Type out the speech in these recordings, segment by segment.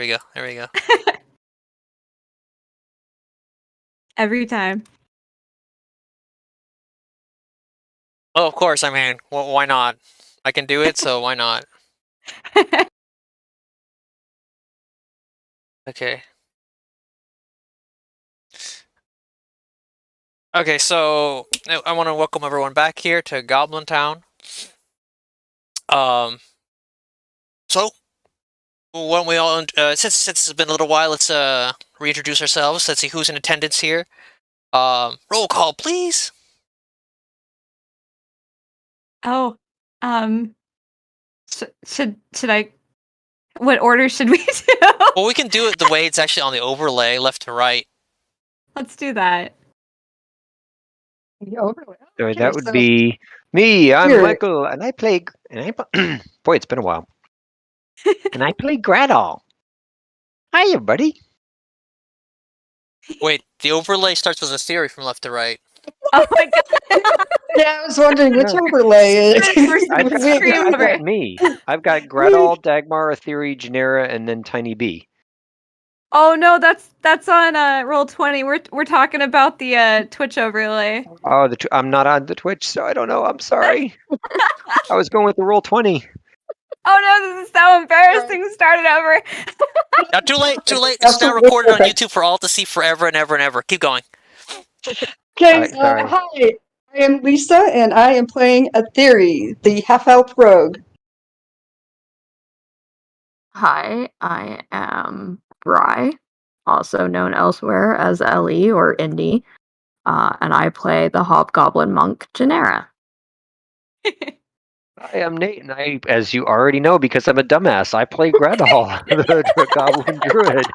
we go. There we go. Every time. Oh, of course. I mean, why not? I can do it, so why not? Okay. Okay, so I want to welcome everyone back here to Goblin Town. So when we all since it's been a little while, let's reintroduce ourselves. Let's see who's in attendance here. Roll call, please. Oh, should I? What order should we do? Well, we can do it the way it's actually on the overlay, left to right. Let's do that. The overlay. So Okay, that would be me. I'm Here. Michael, and I play. Boy, it's been a while. And I play Gradall. Hi, everybody. Wait, the overlay starts with a theory from left to right. Oh my god! Yeah, I was wondering which No. overlay. I've got me. I've got Gradall, Dagmar, Theory, Genera, and then Tiny B. Oh no, that's on Roll20. We're talking about the Twitch overlay. Oh, I'm not on the Twitch, so I don't know. I'm sorry. I was going with the Roll20. Oh no, this is so embarrassing. Start it over. Now, too late. Too late. It's now recorded on YouTube for all to see forever and ever and ever. Keep going. Okay, hi. I am Lisa, and I am playing a Theory, the half-elf rogue. Hi, I am Bry, also known elsewhere as Ellie or Indy, and I play the Hobgoblin Monk Genera. I am Nate, and I, as you already know, because I'm a dumbass, I play Gradall, the Goblin Druid.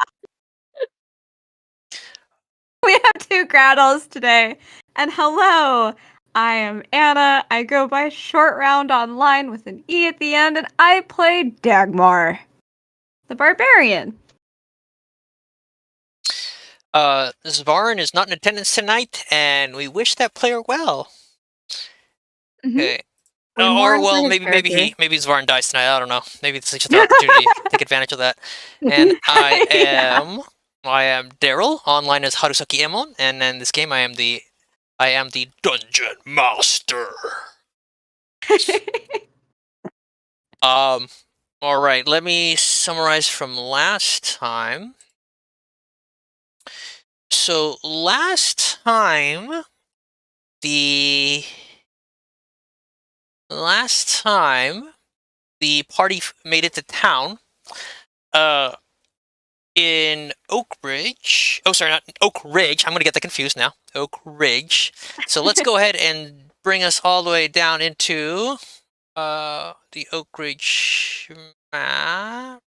We have 2 Graddles today. And hello, I am Anna. I go by Short Round online with an E at the end, and I play Dagmar, the Barbarian. Zvarin is not in attendance tonight, and we wish that player well. Okay. Or well, maybe Zvarin dies tonight. I don't know. Maybe it's just an opportunity to take advantage of that. And I am Daryl. Online as Harusaki Emon, and in this game I am the Dungeon Master. All right. Let me summarize from last time. So last time, the party made it to town, in Oak Ridge. Oh, sorry, not Oak Ridge. I'm gonna get that confused now. Oak Ridge. So let's go ahead and bring us all the way down into the Oak Ridge map.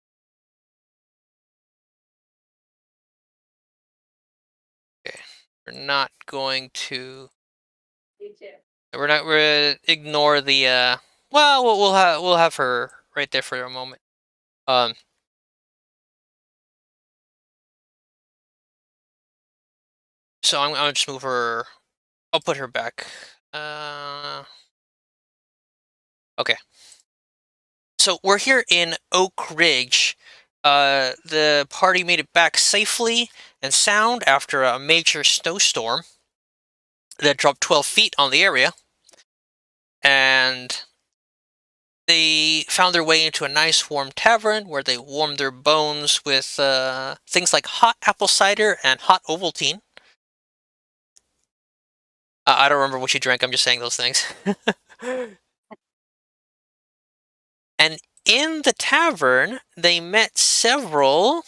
Okay, we're not going to. We're gonna ignore the. Well, we'll have her right there for a moment. So I'm gonna just move her. I'll put her back. Okay. So we're here in Oak Ridge. The party made it back safely and sound after a major snowstorm that dropped 12 feet on the area. And they found their way into a nice warm tavern where they warmed their bones with things like hot apple cider and hot Ovaltine. I don't remember what she drank, I'm just saying those things. And in the tavern, they met several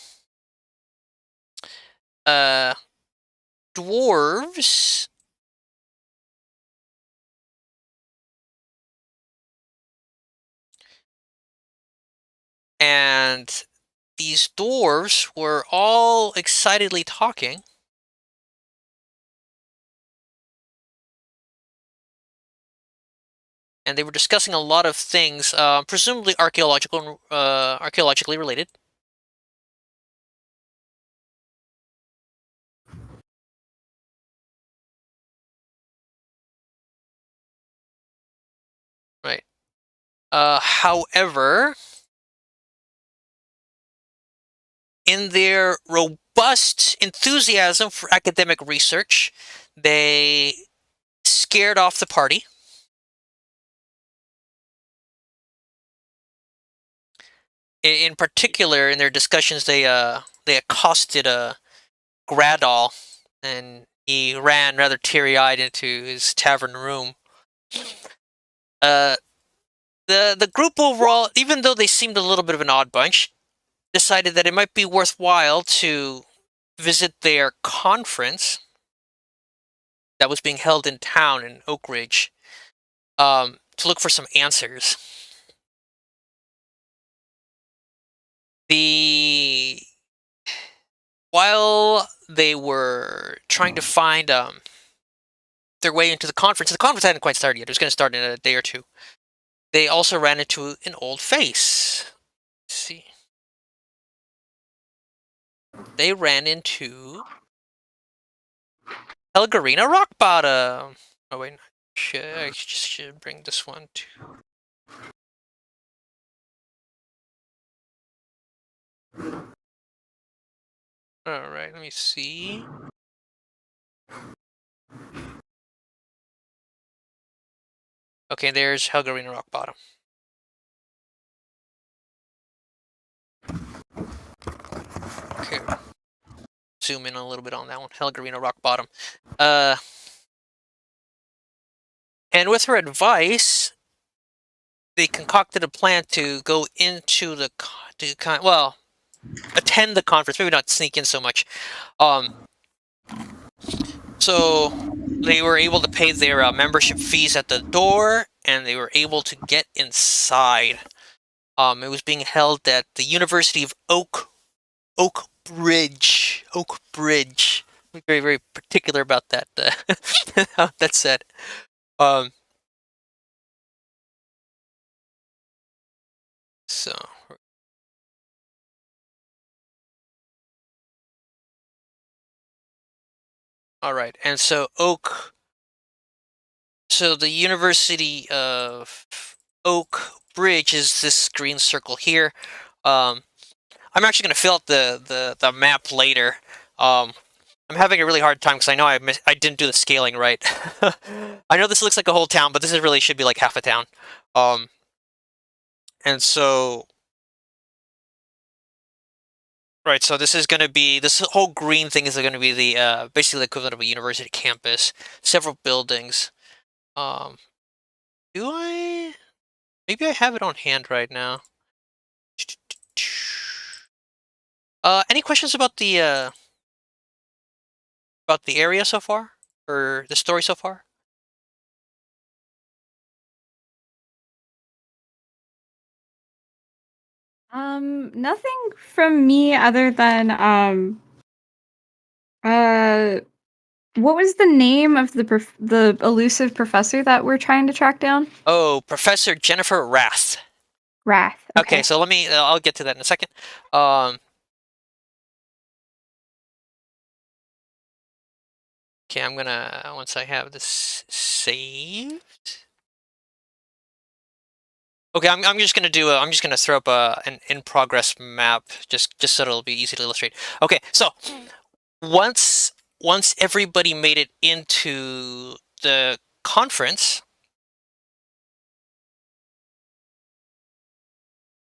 dwarves and these dwarves were all excitedly talking. And they were discussing a lot of things, presumably archaeologically related. Right. However, in their robust enthusiasm for academic research, they scared off the party. In particular, in their discussions, they accosted Gradall, and he ran rather teary-eyed into his tavern room. The group overall, even though they seemed a little bit of an odd bunch, decided that it might be worthwhile to visit their conference that was being held in town in Oak Ridge, to look for some answers. While they were trying to find their way into the conference hadn't quite started yet. It was going to start in a day or two. They also ran into an old face. Let's see. They ran into Helgarina Rockbottom. Oh wait, I should bring this one too. All right, let me see. Okay, there's Helgarina Rockbottom. Okay. Zoom in a little bit on that one. Helgarina Rockbottom. And with her advice, they concocted a plan to go into the attend the conference. Maybe not sneak in so much. So they were able to pay their membership fees at the door, and they were able to get inside. It was being held at the University of Oak Bridge. I'm very, very particular about that. How that's said. So. All right, and so the University of Oak Bridge is this green circle here. I'm actually going to fill out the map later. I'm having a really hard time because I know I didn't do the scaling right. I know this looks like a whole town, but this really should be like half a town. And so. Right, so this whole green thing is going to be the basically the equivalent of a university campus, several buildings. Maybe I have it on hand right now. Any questions about the area so far, or the story so far? Nothing from me other than what was the name of the elusive professor that we're trying to track down? Oh, Professor Jennifer Rath. Rath. Okay, so I'll get to that in a second. Okay, I'm gonna, once I have this saved. Okay, I'm just gonna throw up an in-progress map, just so it'll be easy to illustrate. Okay, so once everybody made it into the conference,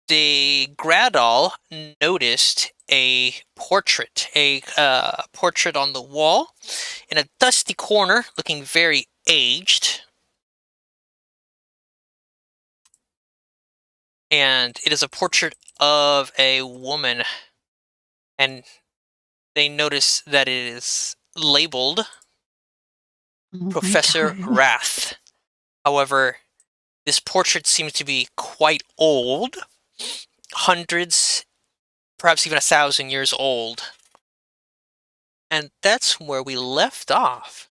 the Gradall noticed a portrait on the wall in a dusty corner, looking very aged. And it is a portrait of a woman, and they notice that it is labeled Professor Rath. However, this portrait seems to be quite old, hundreds, perhaps even 1,000 years old. And that's where we left off.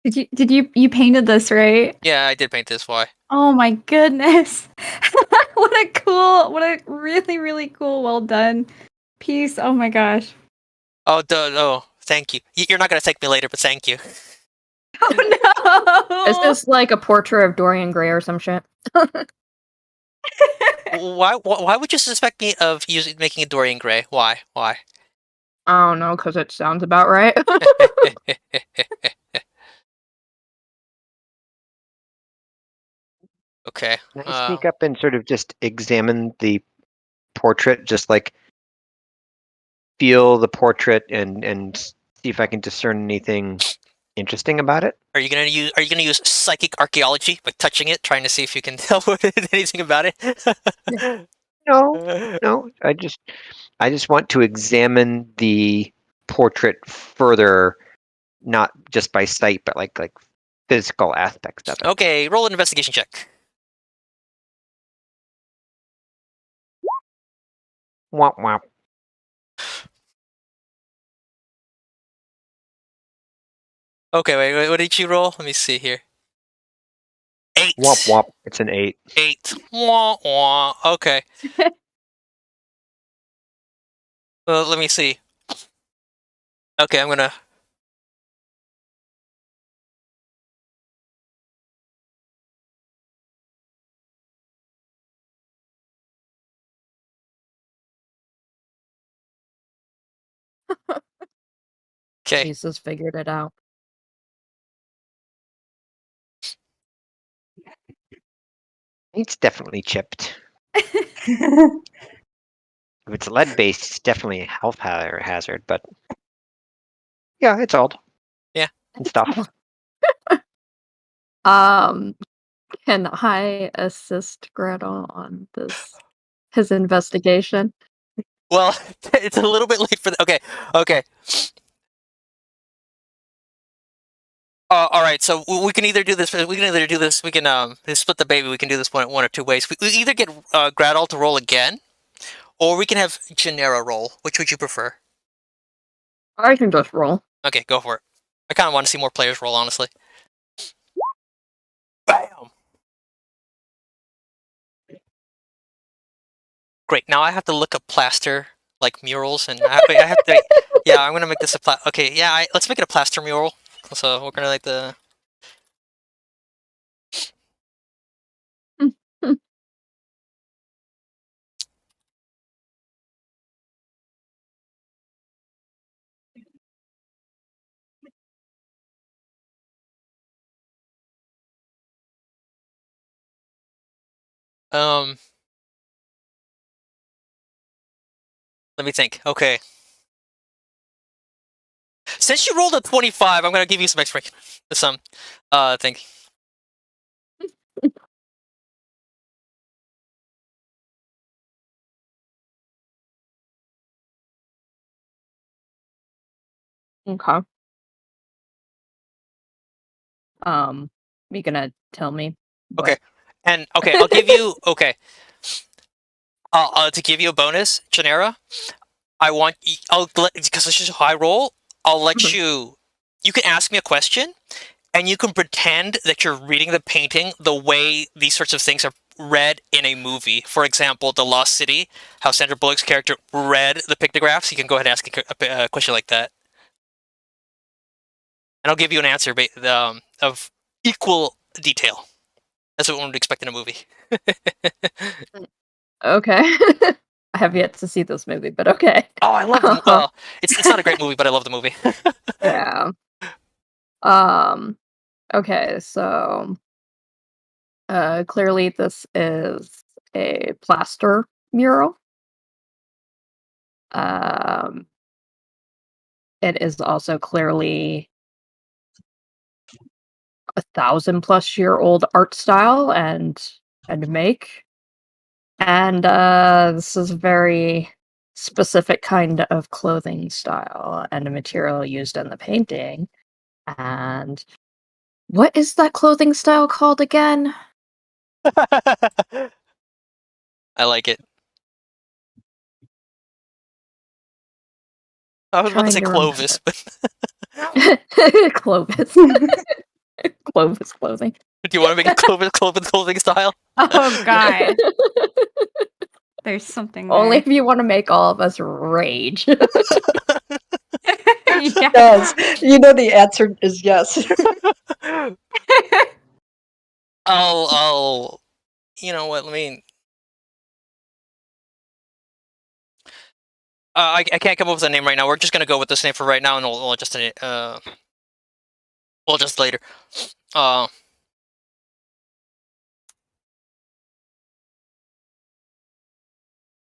Did you painted this, right? Yeah, I did paint this. Why? Oh my goodness. What a really, really cool, well done piece. Oh my gosh. Oh, thank you. You're not going to thank me later, but thank you. Oh no! Is this like a portrait of Dorian Gray or some shit? Why would you suspect me of making a Dorian Gray? Why? I don't know, because it sounds about right. Okay. Can I sneak up and sort of just examine the portrait, just like feel the portrait and see if I can discern anything interesting about it? Are you gonna use psychic archaeology by touching it, trying to see if you can tell anything about it? No. I just want to examine the portrait further, not just by sight, but like physical aspects of it. Okay, roll an investigation check. Womp womp. Okay, wait, what did you roll? Let me see here. 8. Womp womp. It's an 8. 8. Wah, wah. Okay. Well, let me see. Okay, I'm gonna. Okay. Jesus figured it out. It's definitely chipped. If it's lead-based, it's definitely a health hazard, but yeah, it's old. Yeah. And stuff. Can I assist Gretel on his investigation? Well, it's a little bit late for the. Okay. All right, so we can either do this. We can split the baby. We can do this one of two ways. We either get Gradal to roll again, or we can have Genera roll. Which would you prefer? I can just roll. Okay, go for it. I kind of want to see more players roll, honestly. Bam! Great. Now I have to look up plaster like murals, and I have to. Yeah, I'm gonna make this a Okay, yeah, let's make it a plaster mural. So we're gonna like the. Let me think. Okay. Since you rolled a 25, I'm gonna give you some extra thing. Okay. You gonna tell me? Okay. And okay, I'll give you to give you a bonus, Genera. Because this is how I roll. I'll let you. You can ask me a question, and you can pretend that you're reading the painting the way these sorts of things are read in a movie. For example, The Lost City, how Sandra Bullock's character read the pictographs. You can go ahead and ask a question like that, and I'll give you an answer of equal detail. That's what one would expect in a movie. Okay. I have yet to see this movie, but okay. Oh, I love it. Well, it's not a great movie, but I love the movie. Yeah. Okay, so clearly this is a plaster mural. It is also clearly 1,000+ year old art style and make. And this is a very specific kind of clothing style and a material used in the painting. And what is that clothing style called again? I like it. I was about to say Clovis, but Clovis. Clovis clothing. Do you want to make a Clovis clothing style? Oh god. There's something there. Only if you want to make all of us rage. Yes. You know the answer is yes. I'll you know what, let me I can't come up with a name right now. We're just gonna go with this name for right now, and we'll just later.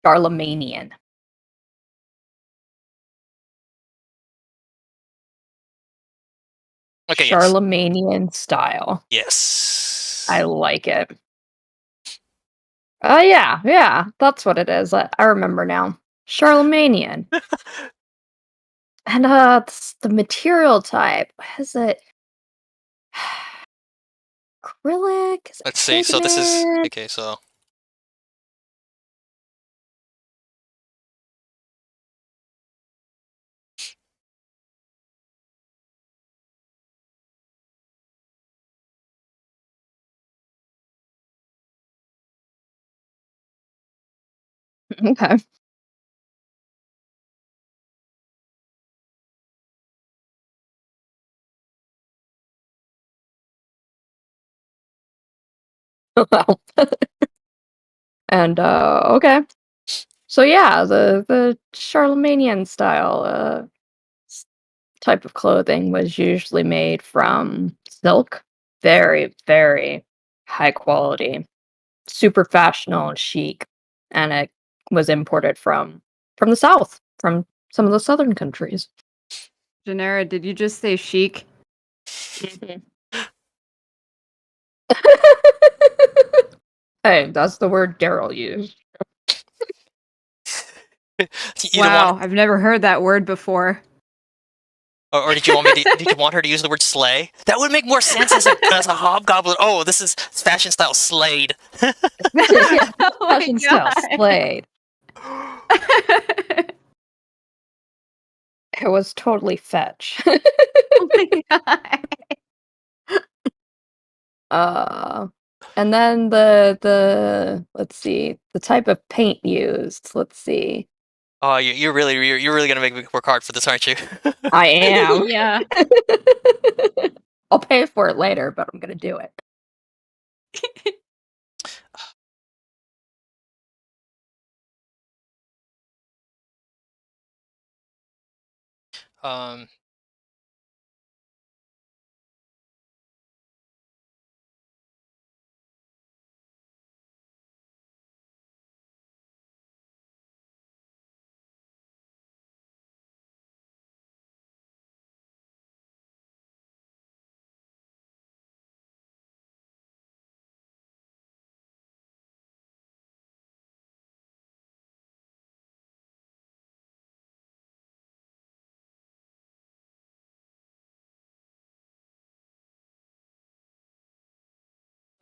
Charlemanian. Okay. Charlemanian style. Yes. I like it. Yeah, that's what it is. I remember now. Charlemanian. And it's the material type. What is it? Acrylic? Is it Let's see. So this is pigment? okay. So Okay. Well. And okay. So yeah, the Charlemanian style type of clothing was usually made from silk. Very, very high quality, super fashionable and chic. And it was imported from the south, from some of the southern countries. Janera, did you just say chic? Hey, that's the word Daryl used. Wow, I've never heard that word before. Or did you want me to? Did you want her to use the word slay? That would make more sense as a hobgoblin. Oh, this is fashion style slayed. Oh my Fashion style God. slayed. It was totally fetch. Oh my God. And then the let's see, the type of paint used. Let's see. Oh, you're really gonna make me work hard for this, aren't you? I am. Yeah. I'll pay for it later, but I'm gonna do it. um.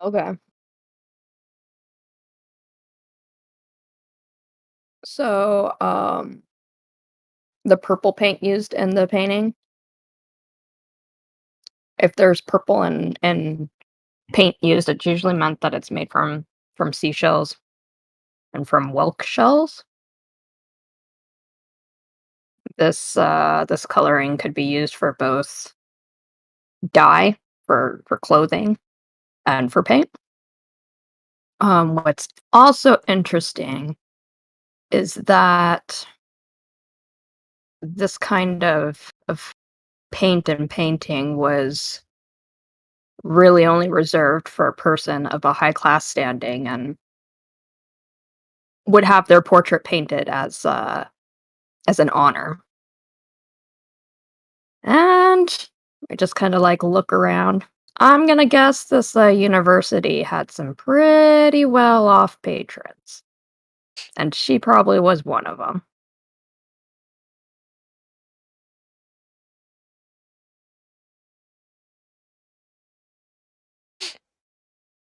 Okay. So, the purple paint used in the painting. If there's purple and paint used, it's usually meant that it's made from seashells and from whelk shells. This coloring could be used for both dye for clothing and for paint. What's also interesting is that this kind of paint and painting was really only reserved for a person of a high class standing and would have their portrait painted as an honor. And I just kind of like look around. I'm gonna guess this university had some pretty well off patrons, and she probably was one of them.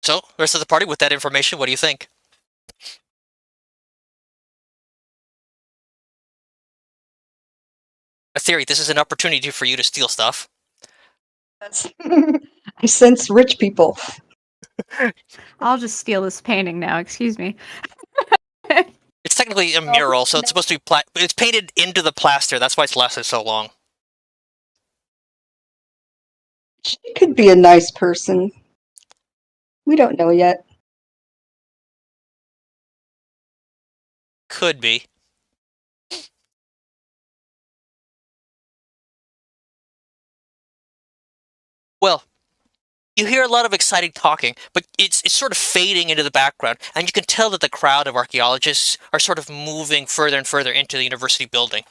So, rest of the party, with that information, what do you think? A theory. This is an opportunity for you to steal stuff. I sense rich people. I'll just steal this painting now. Excuse me. It's technically a mural, so it's supposed to be it's painted into the plaster. That's why it's lasted so long. She could be a nice person. We don't know yet. Could be. Well, you hear a lot of exciting talking, but it's sort of fading into the background, and you can tell that the crowd of archaeologists are sort of moving further and further into the university building.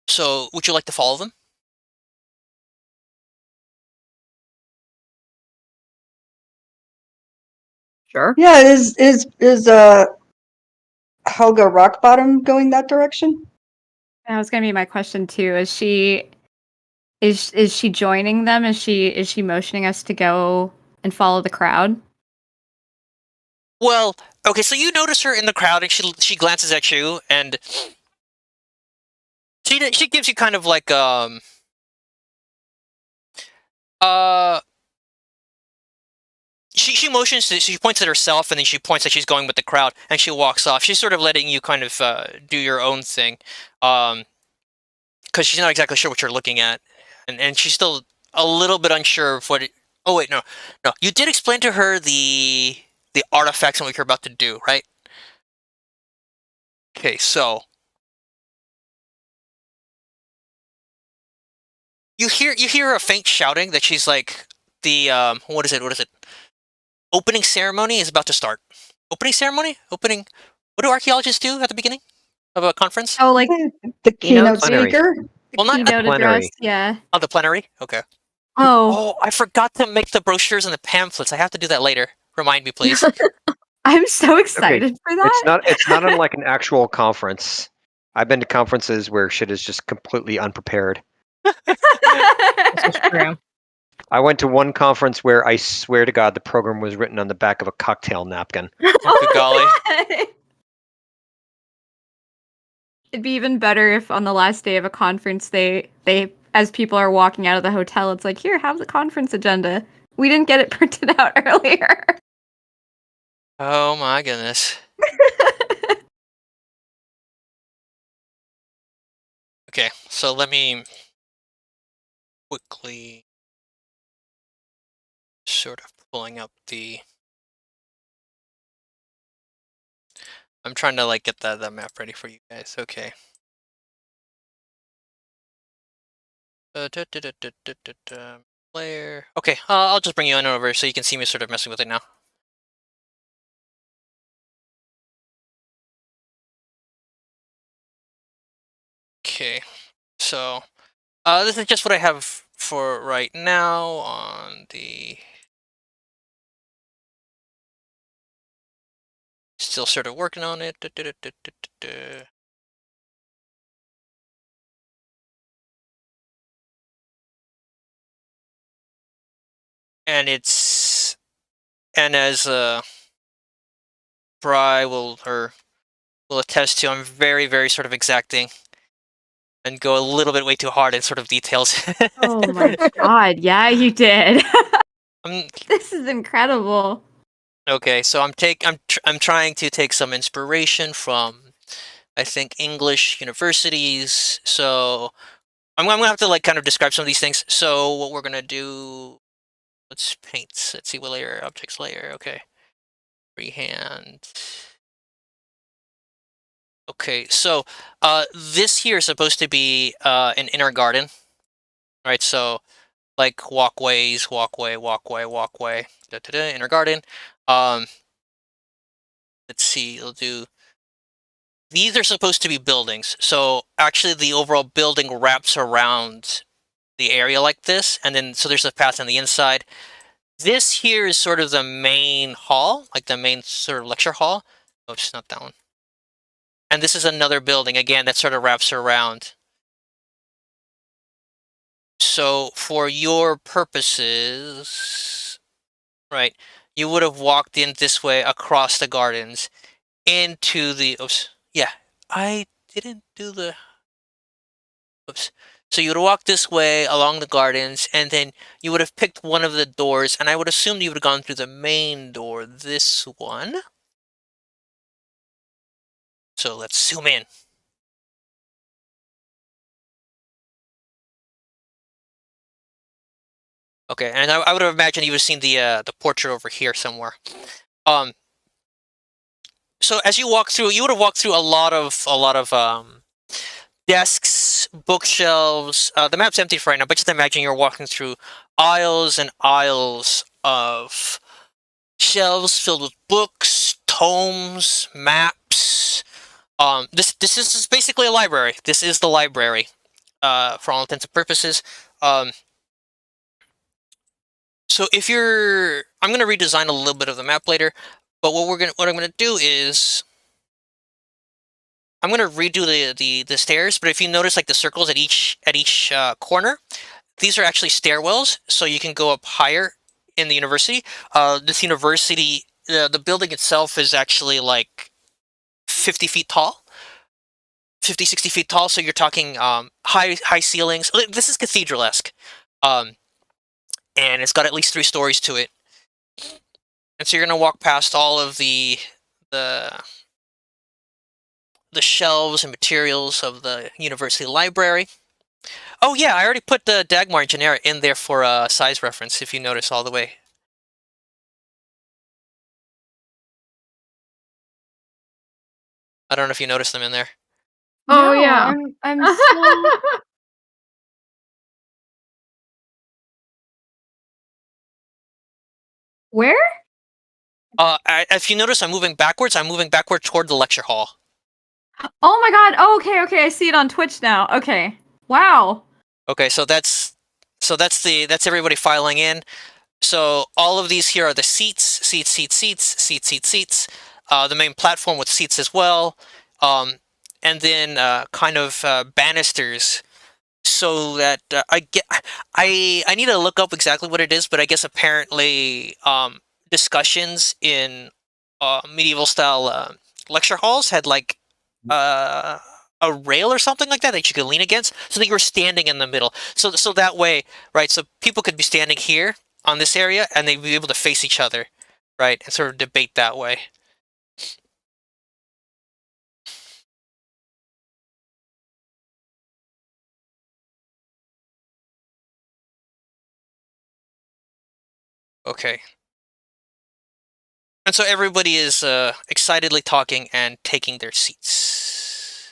So, would you like to follow them? Sure. Yeah, is Helga Rockbottom going that direction? That was gonna be my question too. Is she joining them? Is she motioning us to go and follow the crowd? Well, okay, so you notice her in the crowd, and she glances at you, and she gives you kind of like she motions. She points at herself, and then she points that she's going with the crowd, and she walks off. She's sort of letting you kind of do your own thing, because she's not exactly sure what you're looking at, and she's still a little bit unsure of what. Oh wait, no. You did explain to her the artifacts and what you're about to do, right? Okay, so you hear a faint shouting that she's like the what is it? Opening ceremony is about to start. Opening ceremony? Opening. What do archaeologists do at the beginning of a conference? Oh, like The keynote plenary. speaker? Well, not keynote plenary. address. Yeah. on the plenary. Okay. Oh, Oh, I forgot to make the brochures and the pamphlets. I have to do that later. Remind me, please. I'm so excited for that. It's not unlike an actual conference. I've been to conferences where shit is just completely unprepared. This is true. I went to one conference where I swear to God the program was written on the back of a cocktail napkin. Oh, good golly. God. It'd be even better if on the last day of a conference they as people are walking out of the hotel, it's like, here, have the conference agenda. We didn't get it printed out earlier. Oh my goodness. Okay, so let me quickly sort of pulling up the. I'm trying to like get the map ready for you guys. Okay. Player. Okay, I'll just bring you on over so you can see me sort of messing with it now. Okay, so this is just what I have for right now on the. Still sort of working on it. And it's. And as Bry will attest to, I'm very, very sort of exacting and go a little bit way too hard in sort of details. Oh my god, yeah, you did. Um, This is incredible. okay, so I'm trying to take some inspiration from, I think, English universities. So I'm gonna have to like kind of describe some of these things. So what we're gonna do, let's paint. Let's see what layer, objects layer. Okay, freehand. Okay, so this here is supposed to be an inner garden, right? So like walkways, walkway, inner garden. Let's see, we'll do. These are supposed to be buildings. So actually, the overall building wraps around the area like this, and then so there's a path on the inside. This here is sort of the main hall, like the main sort of lecture hall. Oops, not that one. And this is another building, again, that sort of wraps around. So for your purposes, right, you would have walked in this way across the gardens into the, oops, yeah, I didn't do the, oops. So you would walk this way along the gardens, and then you would have picked one of the doors, and I would assume you would have gone through the main door, this one. So let's zoom in. Okay, and I would have imagined you would have seen the portrait over here somewhere. So as you walk through, you would have walked through a lot of desks, bookshelves. The map's empty for right now, but just imagine you're walking through aisles and aisles of shelves filled with books, tomes, maps. This is basically a library. This is the library, for all intents and purposes. So if you're, I'm gonna redesign a little bit of the map later, but what I'm gonna do is, I'm gonna redo the stairs. But if you notice, like the circles at each corner, these are actually stairwells, so you can go up higher in the university. This university, the building itself is actually like 50 feet tall. 50, 60 feet tall, so you're talking high ceilings. This is cathedral-esque. And it's got at least 3 stories to it. And so you're going to walk past all of the shelves and materials of the university library. Oh yeah, I already put the Dagmar and Genera in there for size reference, if you notice all the way. I don't know if you noticed them in there. Oh, No, yeah. I'm so... Where? If you notice, I'm moving backwards. I'm moving backward toward the lecture hall. Oh my god. Oh, okay. I see it on Twitch now. Okay. Wow. Okay, so that's everybody filing in. So all of these here are the seats. The main platform with seats as well, and then kind of banisters. So that I need to look up exactly what it is, but I guess apparently discussions in medieval style lecture halls had like a rail or something like that you could lean against, so that you were standing in the middle. So that way, right? So people could be standing here on this area, and they'd be able to face each other, right, and sort of debate that way. Okay. And so everybody is excitedly talking and taking their seats.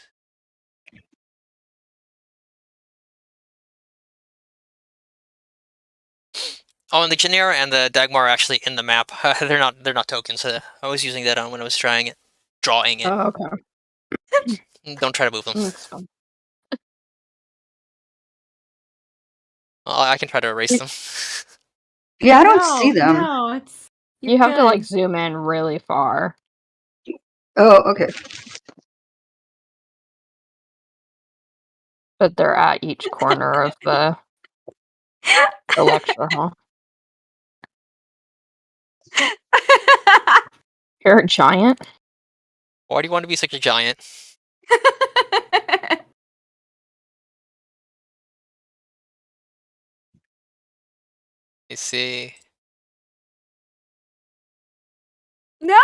Oh, and the Genera and the Dagmar are actually in the map. They're not tokens. I was using that on when I was drawing it. Oh, okay. Don't try to move them. That's fun. I can try to erase them. Yeah, I don't see them. No, it's... You have to like zoom in really far. Oh, okay. But they're at each corner of the lecture hall. You're a giant? Why do you want to be such a giant? You see. No!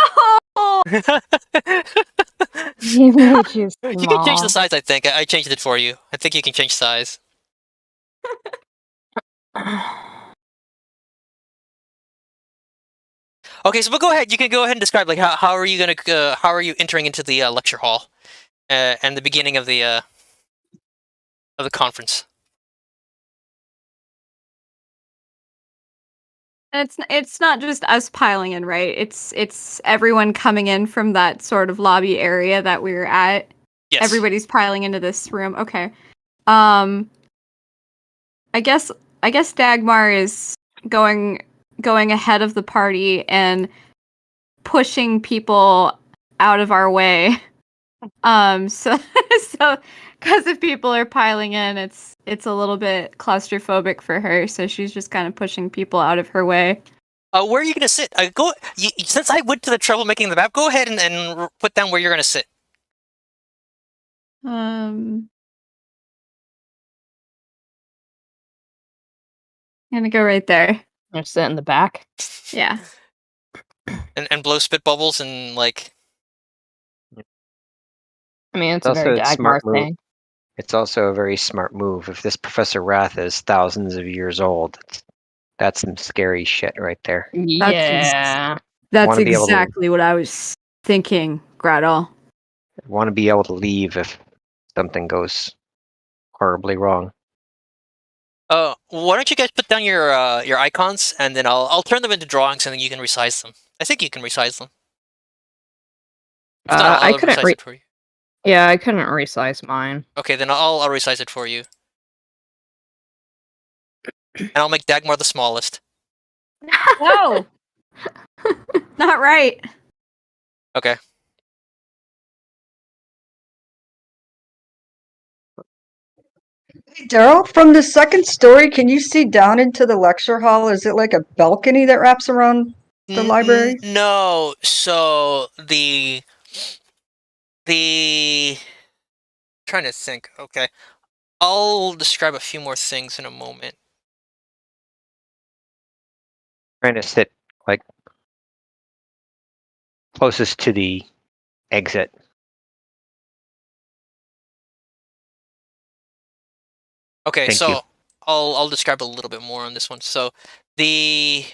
You made you You can change the small. size, I think. I changed it for you. I think you can change size. Okay, so but go ahead. You can go ahead and describe, like, how are you how are you entering into the lecture hall and the beginning of the conference. It's not just us piling in, right? It's everyone coming in from that sort of lobby area that we were at. Yes. Everybody's piling into this room. Okay. I guess Dagmar is going ahead of the party and pushing people out of our way. So because if people are piling in, it's a little bit claustrophobic for her, so she's just kind of pushing people out of her way. Where are you gonna sit? Since I went to the trouble making the map, go ahead and put down where you're gonna sit. I'm gonna go right there. You sit in the back. Yeah. And blow spit bubbles and like. I mean, it's a very Dagmar thing. It's also a very smart move. If this Professor Wrath is thousands of years old, that's some scary shit right there. Yeah. That's exactly what I was thinking, Gretel. Want to be able to leave if something goes horribly wrong. Why don't you guys put down your icons, and then I'll turn them into drawings, and then you can resize them. I think you can resize them. If not, I I'll couldn't resize it for you. Yeah, I couldn't resize mine. Okay, then I'll resize it for you. And I'll make Dagmar the smallest. No! Not right. Okay. Hey, Daryl, from the second story, can you see down into the lecture hall? Is it like a balcony that wraps around the library? No. So the trying to think. Okay. I'll describe a few more things in a moment. Trying to sit like closest to the exit. Okay, Thank so you. I'll describe a little bit more on this one. So this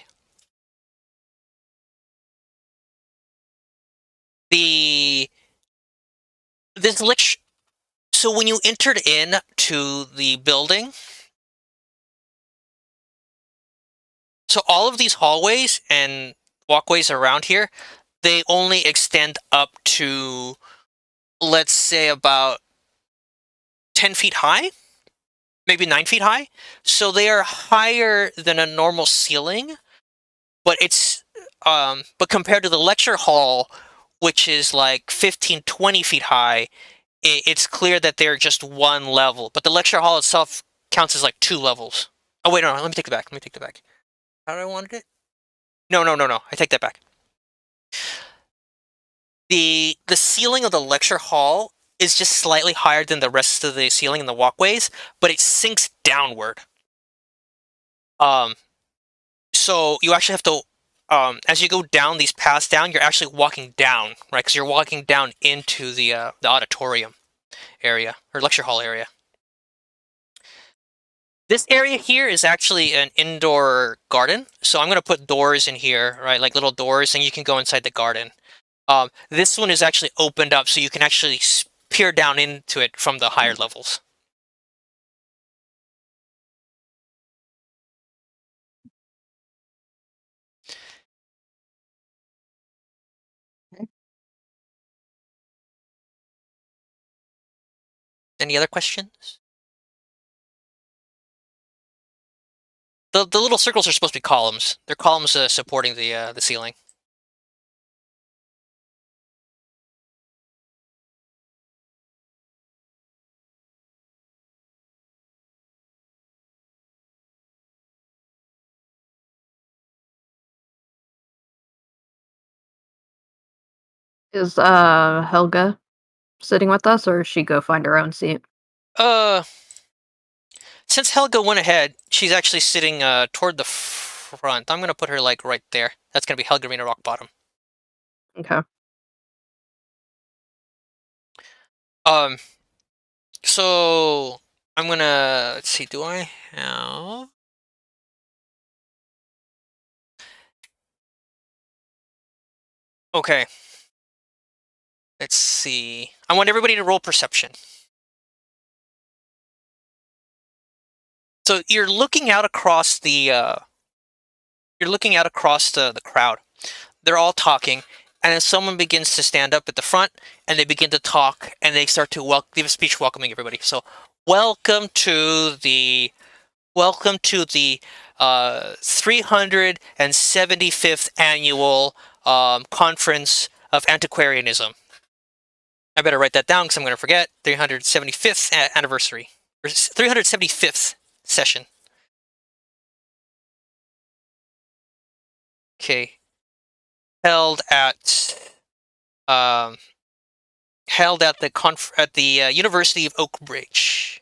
lecture. So when you entered in to the building, so all of these hallways and walkways around here, they only extend up to, let's say, about 10 feet high, maybe 9 feet high. So they are higher than a normal ceiling, but but compared to the lecture hall, which is like 15, 20 feet high, it's clear that they're just one level. But the lecture hall itself counts as like 2 levels. Oh, wait, no, let me take it back. How did I want it? No. I take that back. The ceiling of the lecture hall is just slightly higher than the rest of the ceiling in the walkways, but it sinks downward. So you actually have to, as you go down these paths down, you're actually walking down, right? Because you're walking down into the auditorium area or lecture hall area. This area here is actually an indoor garden, so I'm going to put doors in here, right? Like little doors, and you can go inside the garden. This one is actually opened up, so you can actually peer down into it from the higher levels. Any other questions? The little circles are supposed to be columns. They're columns supporting the ceiling. Is Helga sitting with us, or does she go find her own seat? Since Helga went ahead, she's actually sitting toward the front. I'm gonna put her like right there. That's gonna be Helga Rena Rock Bottom. Okay. So I'm gonna let's see. Do I have? Okay. Let's see. I want everybody to roll perception. So you're looking out across the crowd. They're all talking, and then someone begins to stand up at the front, and they begin to talk, and they start to give a speech welcoming everybody. So, welcome to the 375th annual conference of antiquarianism. I better write that down because I'm going to forget. 375th anniversary, or 375th session. Okay. Held at the University of Oak Ridge.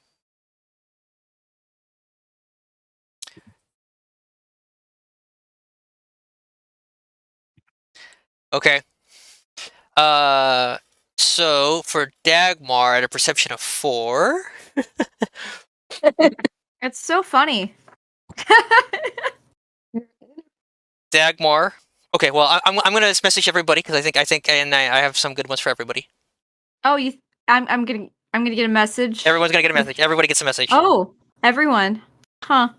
Okay. So for Dagmar at a perception of 4. It's so funny. Dagmar. Okay, well I'm gonna message everybody because I think and I have some good ones for everybody. Oh, I'm getting I'm gonna get a message. Everyone's gonna get a message. Everybody gets a message. Oh, everyone. Huh.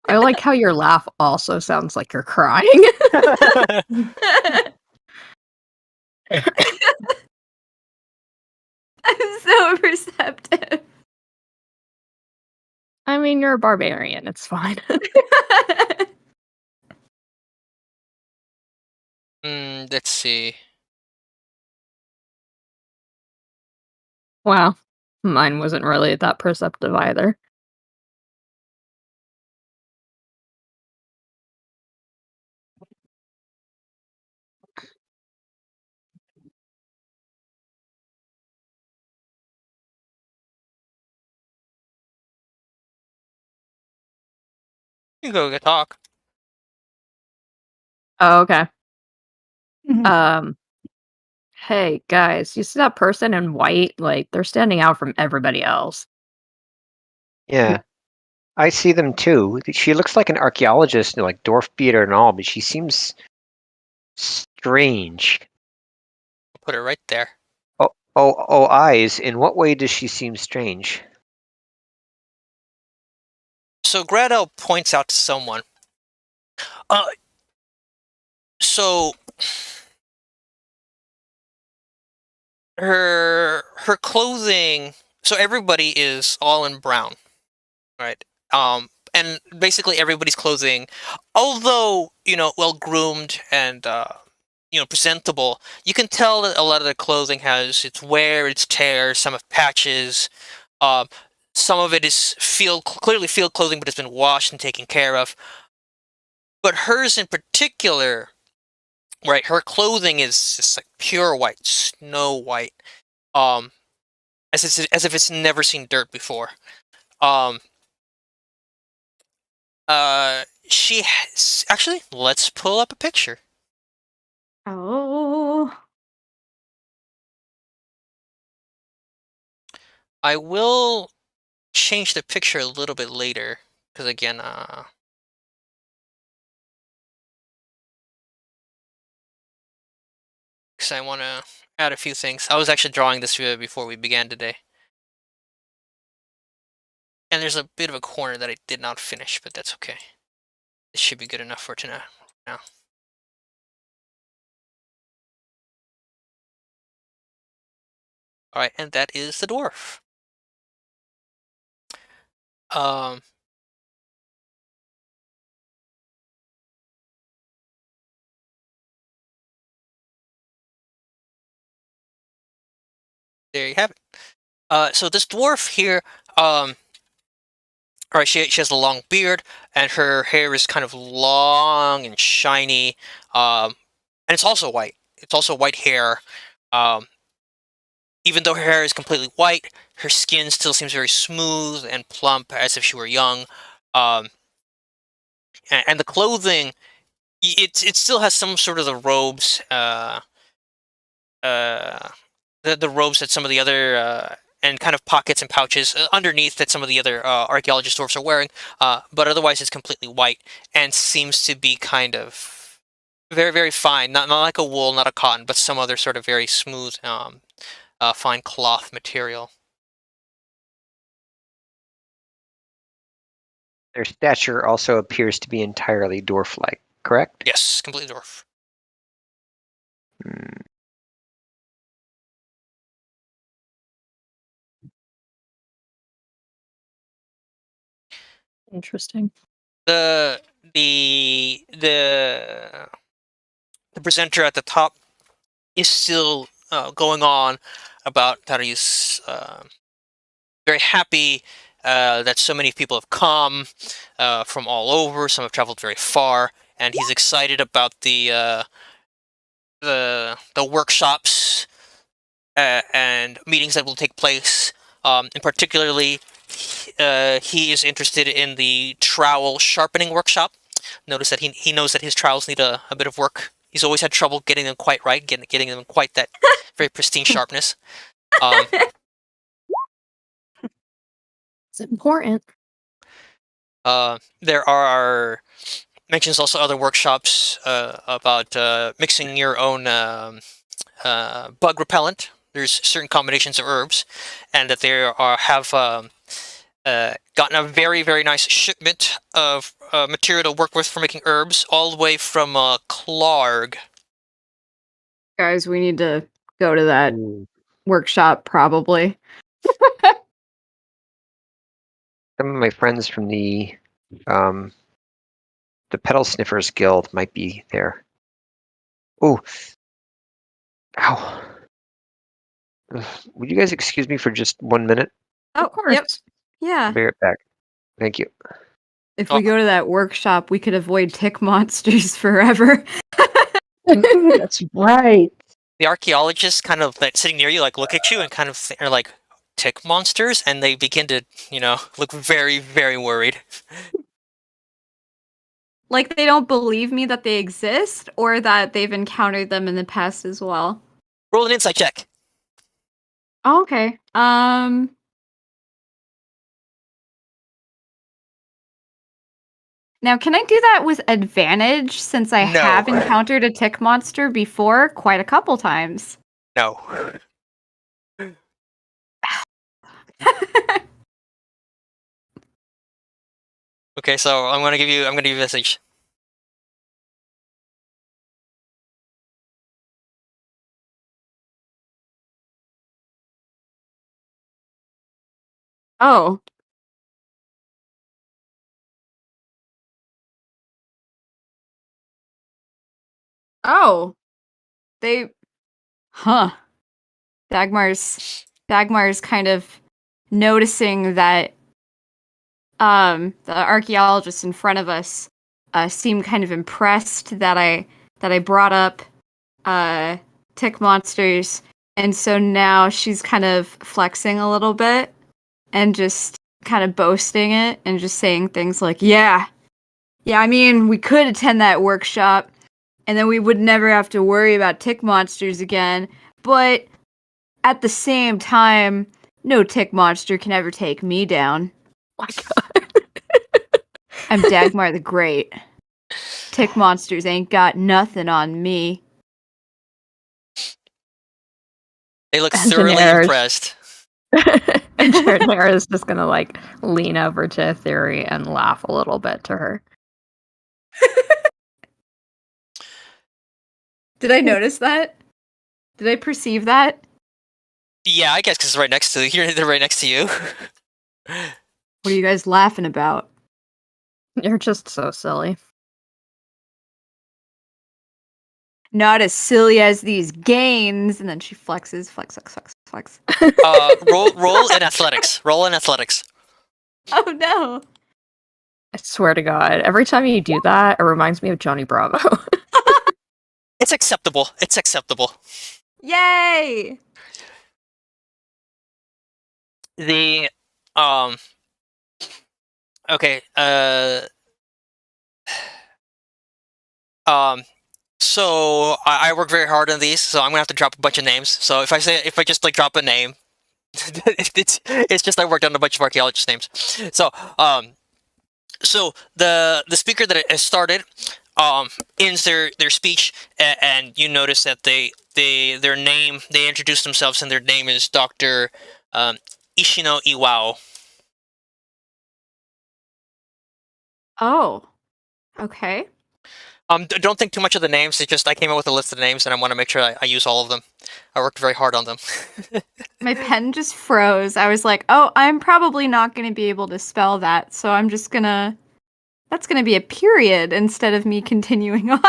I like how your laugh also sounds like you're crying. I'm so perceptive. I mean, you're a barbarian. It's fine. Let's see. Wow. Mine wasn't really that perceptive either. You can go talk. Oh, okay. Mhm. Hey guys, you see that person in white? Like, they're standing out from everybody else. Yeah, I see them too. She looks like an archaeologist, like dwarf beater and all, but she seems strange. Put it right there. Oh, eyes. In what way does she seem strange? So Gretel points out to someone. So her clothing. So everybody is all in brown, right? And basically everybody's clothing, although well groomed and presentable, you can tell that a lot of the clothing has its wear, its tears, some have patches. Um, some of it is clearly field clothing, but it's been washed and taken care of. But hers in particular, right? Her clothing is just like pure white, snow white, um, as if it's never seen dirt before. Um, she has, actually, let's pull up a picture. Oh. I will change the picture a little bit later because again, because I want to add a few things. I was actually drawing this before we began today. And there's a bit of a corner that I did not finish, but that's okay. It should be good enough for tonight. Now. Alright, and that is the dwarf. There you have it. So this dwarf here, alright, she has a long beard, and her hair is kind of long and shiny, and it's also white. It's also white hair. Even though her hair is completely white, her skin still seems very smooth and plump, as if she were young. Um, and the clothing, it still has some sort of the robes, the robes that some of the other and kind of pockets and pouches underneath that some of the other archaeologist dwarfs are wearing, but otherwise it's completely white and seems to be kind of very, very fine, not like a wool, not a cotton, but some other sort of very smooth, fine cloth material. Their stature also appears to be entirely dwarf-like, correct? Yes, completely dwarf. Interesting. The presenter at the top is still going on about how he's very happy that so many people have come from all over. Some have traveled very far, and he's excited about the workshops and meetings that will take place. And particularly, he is interested in the trowel sharpening workshop. Notice that he knows that his trowels need a bit of work. He's always had trouble getting them quite right, getting them quite that very pristine sharpness. It's important. There are mentions also other workshops about mixing your own bug repellent. There's certain combinations of herbs, and that they have gotten a very, very nice shipment of material to work with for making herbs, all the way from Clarg. Guys, we need to go to that Ooh. workshop, probably. Some of my friends from the Pedal Sniffers Guild might be there. Oh, ow! Would you guys excuse me for just 1 minute? Oh, Of course. yep. Yeah. I'll be right back. Thank you. If we go to that workshop, we could avoid tick monsters forever. That's right. The archaeologists kind of like sitting near you, like look at you and kind of are like, tick monsters, and they begin to, look very, very worried. Like they don't believe me that they exist, or that they've encountered them in the past as well. Roll an insight check. Oh, okay. Now, can I do that with advantage since I No. have encountered a tick monster before quite a couple times? No. Okay, so I'm gonna give you a message. Oh. Oh. Huh. Dagmar's kind of noticing that the archaeologists in front of us seemed kind of impressed that I brought up tick monsters, and so now she's kind of flexing a little bit and just kind of boasting it and just saying things like, yeah, I mean, we could attend that workshop and then we would never have to worry about tick monsters again, but at the same time, no tick monster can ever take me down. Oh my god. I'm Dagmar the Great. Tick monsters ain't got nothing on me. They look thoroughly impressed. And Daenerys is just gonna like lean over to Theory and laugh a little bit to her. Did I notice that? Did I perceive that? Yeah, I guess because it's right next to you. They're right next to you. What are you guys laughing about? You're just so silly. Not as silly as these gains. And then she flexes, flex. Roll in athletics. Roll in athletics. Oh no. I swear to God, every time you do that, it reminds me of Johnny Bravo. It's acceptable. It's acceptable. Yay! The okay, so I work very hard on these, so I'm gonna have to drop a bunch of names. So if I just like drop a name, it's just I worked on a bunch of archaeologist names. So so the speaker that has started ends their speech, and you notice that they introduce themselves, and their name is Dr. Ishino Iwao. Oh. Okay. Don't think too much of the names. It's just I came up with a list of names, and I want to make sure I use all of them. I worked very hard on them. My pen just froze. I was like, oh, I'm probably not going to be able to spell that, so I'm just gonna... That's gonna be a period instead of me continuing on.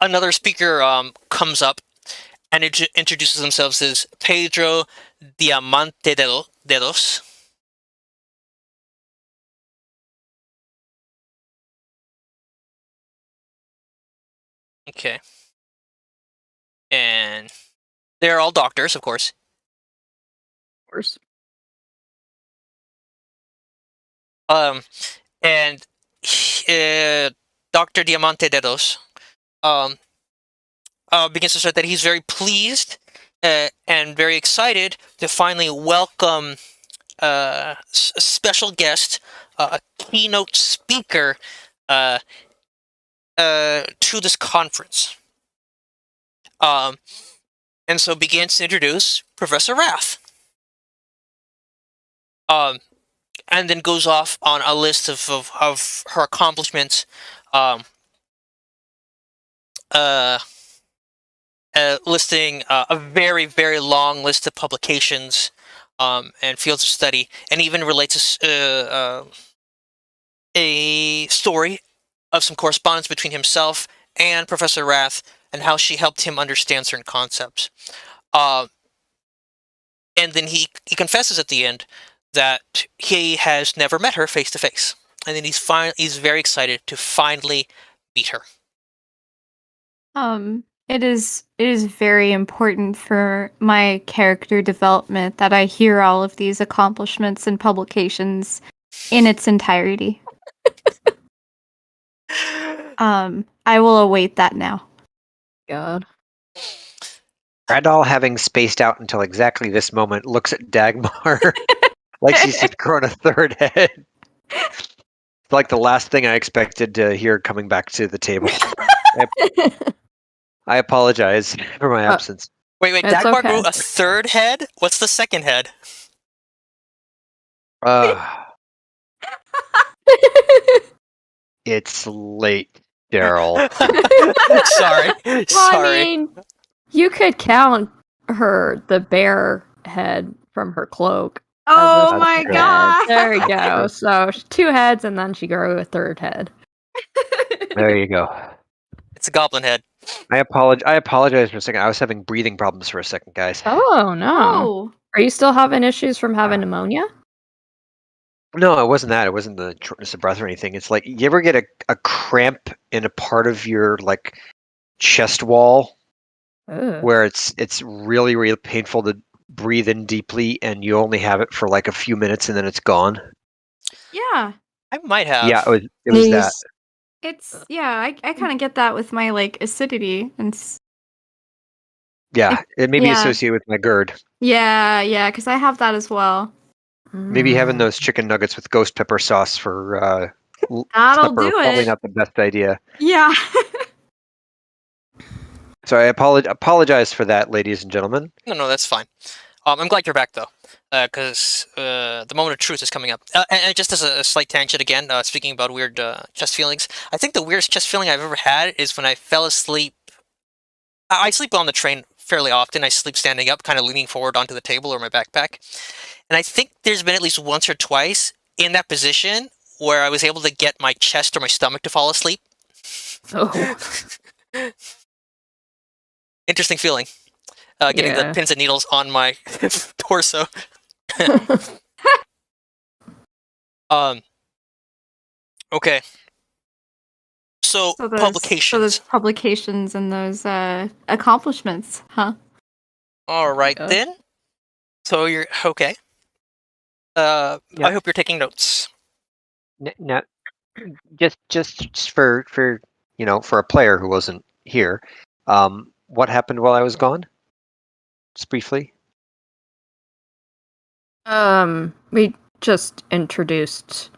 Another speaker comes up and introduces themselves as Pedro Diamante Dedos. Okay. And they're all doctors, of course. Of course. And Dr. Diamante Dedos begins to start that he's very pleased and very excited to finally welcome special guest, a keynote speaker to this conference. And so begins to introduce Professor Wrath. And then goes off on a list of her accomplishments, listing a very, very long list of publications and fields of study, and even relates a story of some correspondence between himself and Professor Wrath and how she helped him understand certain concepts. And then he confesses at the end that he has never met her face to face, and then he's very excited to finally meet her. It is very important for my character development that I hear all of these accomplishments and publications in its entirety. I will await that now. God. Radal, having spaced out until exactly this moment, looks at Dagmar like she's just grown a third head. It's like the last thing I expected to hear coming back to the table. I apologize for my absence. Wait, Dagmar grew a third head? What's the second head? It's late, Daryl. Sorry. Well, I mean, you could count the bear head from her cloak. Oh my god! There we go. So 2 heads, and then she grew a third head. There you go. It's a goblin head. I apologize for a second. I was having breathing problems for a second, guys. Oh no! Oh. Are you still having issues from having pneumonia? No, it wasn't that. It wasn't the shortness of breath or anything. It's like, you ever get a cramp in a part of your like chest wall where it's really, really painful to breathe in deeply, and you only have it for like a few minutes and then it's gone? Yeah. I might have. Yeah, it was that. It's I kind of get that with my like acidity and. Yeah, it may be associated with my GERD. Yeah, because I have that as well. Maybe having those chicken nuggets with ghost pepper sauce for That'll supper, do probably it. not the best idea. Yeah. So I apologize for that, ladies and gentlemen. No, that's fine. I'm glad you're back, though, because the moment of truth is coming up. And just as a slight tangent again, speaking about weird chest feelings, I think the weirdest chest feeling I've ever had is when I fell asleep. I sleep on the train fairly often. I sleep standing up, kind of leaning forward onto the table or my backpack. And I think there's been at least once or twice in that position where I was able to get my chest or my stomach to fall asleep. Oh. Interesting feeling. Getting the pins and needles on my torso. Okay. So publications. So those publications and those accomplishments, huh? All right then. So you're okay. I hope you're taking notes. No, just for for a player who wasn't here, what happened while I was gone? Just briefly. We just introduced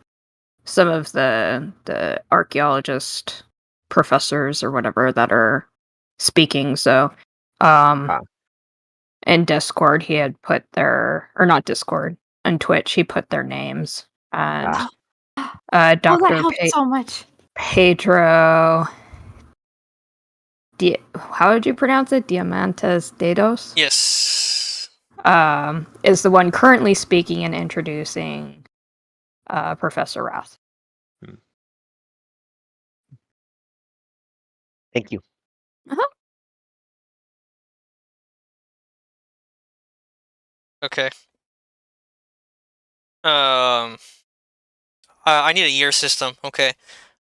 some of the archaeologist professors or whatever that are speaking. So, in Discord he had put or not Discord, on Twitch he put their names, and Dr. that helped so much. Pedro. How would you pronounce it? Diamantes Dedos? Yes. Is the one currently speaking and introducing Professor Wrath. Thank you. Okay. I need a year system. Okay.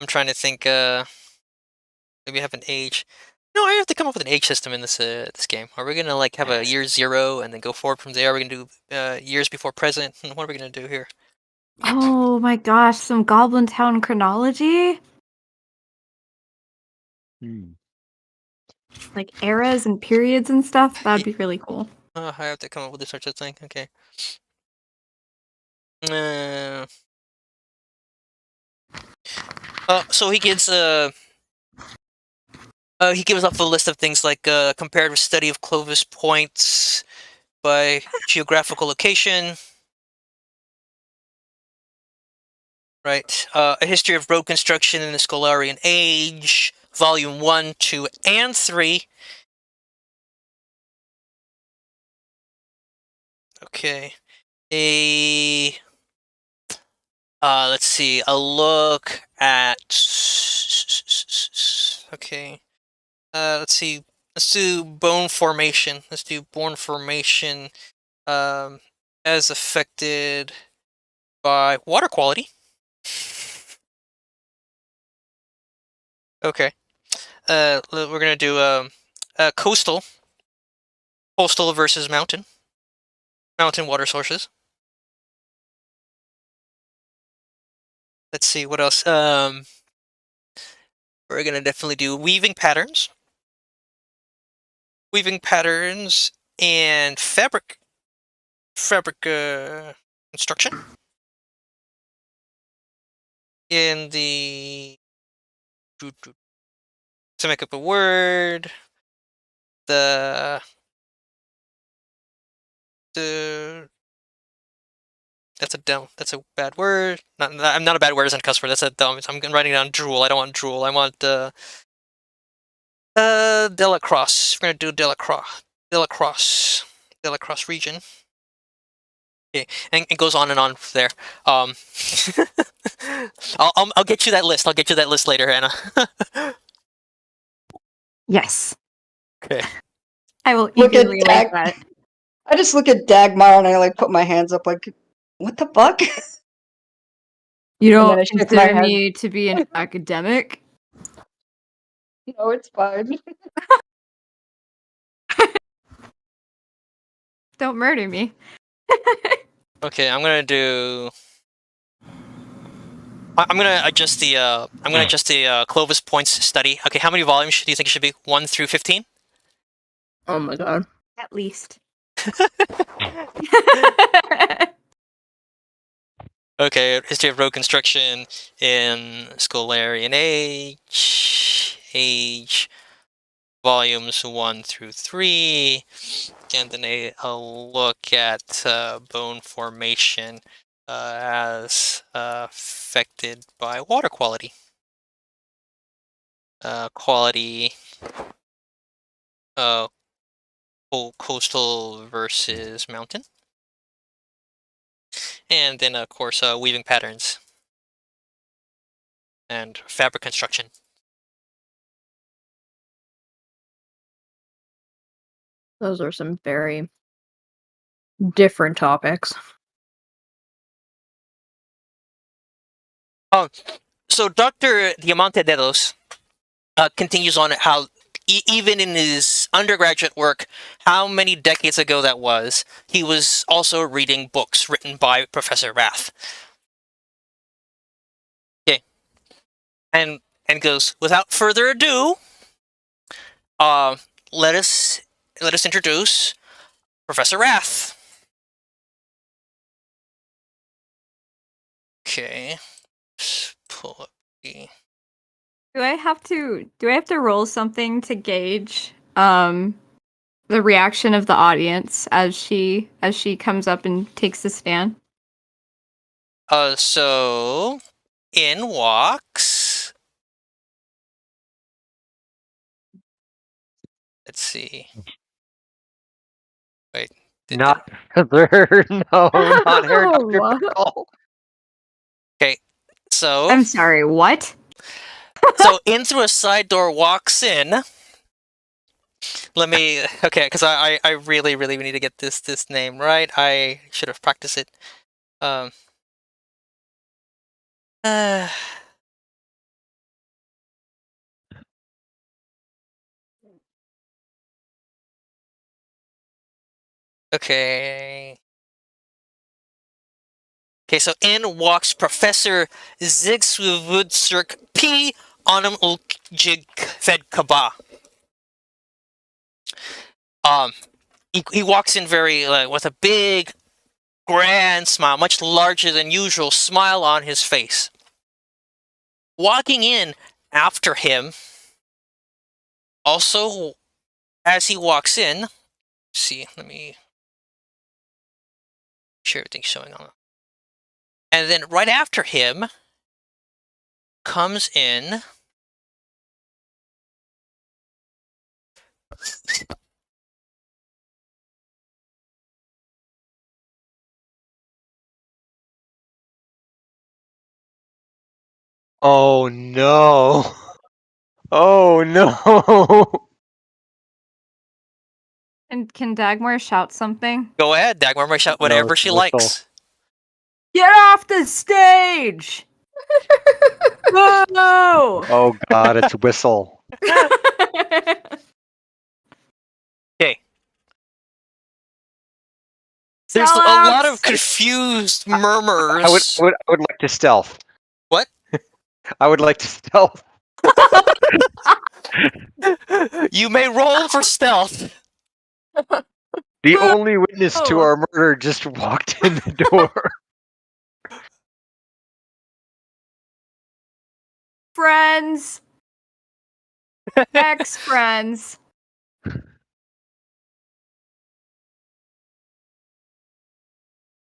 I'm trying to think. Maybe have an age. No, I have to come up with an age system in this this game. Are we gonna like have a year 0 and then go forward from there? Are we gonna do years before present? What are we gonna do here? Oh my gosh, some Goblin Town chronology? Like eras and periods and stuff? That'd be really cool. I have to come up with this sort of thing. Okay. So he gives up a list of things like comparative study of Clovis points by geographical location. Right. A history of road construction in the Scholarian Age, Volume 1, 2, and 3. Okay. Let's see. A look at. Okay. Let's see. Let's do bone formation. Let's do bone formation. As affected by water quality. Okay. We're gonna do coastal versus mountain water sources. Let's see what else. We're gonna definitely do weaving patterns and fabric construction in the to make up a word. The that's a bad word. I'm not a bad word as a cuss word. That's a dumb. I'm writing down drool. I don't want drool. I want Delacrosse. We're gonna do Delacrosse region. Okay, and it goes on and on there. I'll get you that list. I'll get you that list later, Hannah. Yes. Okay. I will Look at eagerly await that. I just look at Dagmar and I like put my hands up like, what the fuck? You And then don't I shake my consider head. me to be an academic? No, it's fine. Don't murder me. Okay, I'm gonna do. I'm gonna adjust the Clovis points study. Okay, how many volumes do you think it should be? 1 through 15? Oh my god. At least. Okay, history of road construction in Scholarian Age, volumes 1 through 3, and then a look at bone formation as affected by water quality. Coastal versus mountain. And then, of course, weaving patterns and fabric construction. Those are some very different topics. So Dr. Diamante Dedos continues on how, even in his undergraduate work, how many decades ago that was, he was also reading books written by Professor Rath. Okay. And goes, without further ado, let us introduce Professor Rath. Okay. Let's pull up the... Do I have to roll something to gauge the reaction of the audience as she comes up and takes the stand? So in walks. Let's see. Wait. Not Heather. No, not her, Dr. What? Pickle. Okay. So I'm sorry, what? so in through a side door walks in. Let me okay, because I really need to get this name right. I should have practiced it. Okay. Okay, so in walks Professor Zigzwudzirk P. Onum Uljig Fed Kaba. He walks in very with a big grand smile, much larger than usual smile on his face. Walking in after him, also as he walks in, see, let me sure everything's showing on. And then right after him comes in Oh no! Oh no! And can Dagmar shout something? Go ahead, Dagmar may shout whatever she likes. Get off the stage! No! Oh god, it's whistle. Okay. There's a lot of confused murmurs. I would like to stealth. What? I would like to stealth. You may roll for stealth. The only witness to our murder just walked in the door. Friends. Ex-friends.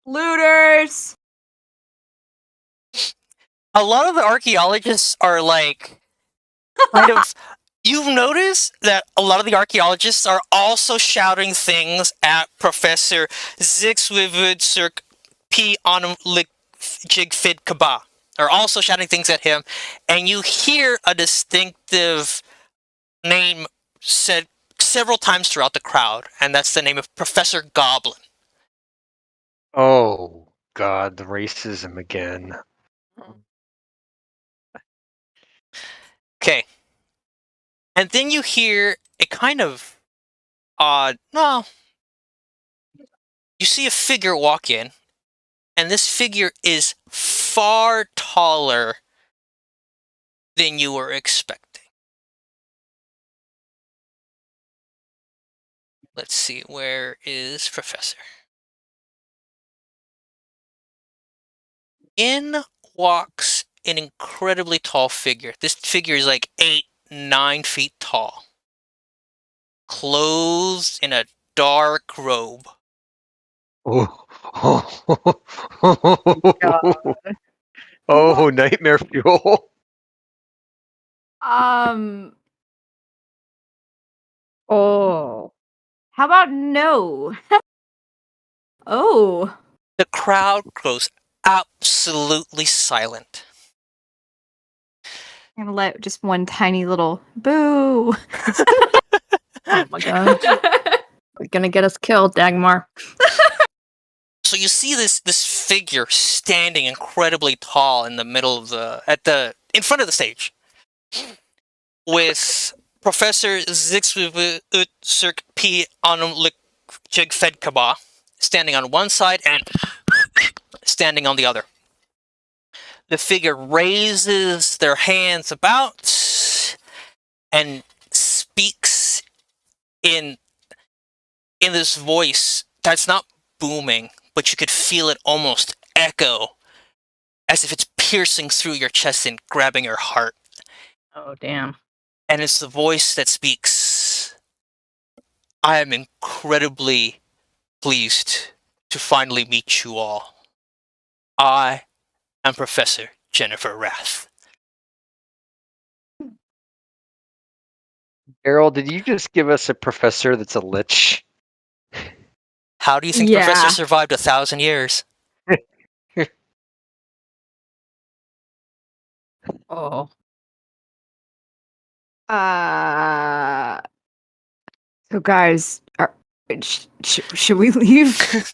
Looters. A lot of the archaeologists are like kind of. You've noticed that a lot of the archaeologists are also shouting things at Professor Zixwivudsirk P. Onumlik Jigfid Kaba. Are also shouting things at him, and you hear a distinctive name said several times throughout the crowd, and that's the name of Professor Goblin. Oh god, the racism again. Okay. And then you hear a kind of odd, no. You see a figure walk in, and this figure is far taller than you were expecting. Let's see, where is Professor? In walks an incredibly tall figure. This figure is like 8-9 feet tall, clothed in a dark robe. Oh, God. oh, nightmare fuel. Oh. How about no? Oh. The crowd goes absolutely silent. I'm gonna let just one tiny little boo. Oh my god. We're gonna get us killed, Dagmar. So you see this figure standing incredibly tall in the middle of in front of the stage, with Professor Zixwivudsirk P. Onumlik Jigfed Kaba standing on one side and standing on the other. The figure raises their hands about and speaks in this voice that's not booming, but you could feel it almost echo, as if it's piercing through your chest and grabbing your heart. Oh, damn. And it's the voice that speaks. I am incredibly pleased to finally meet you all. I am Professor Jennifer Rath. Errol, did you just give us a professor that's a lich? How do you think Yeah. Professor survived 1,000 years? Oh. So guys, should we leave?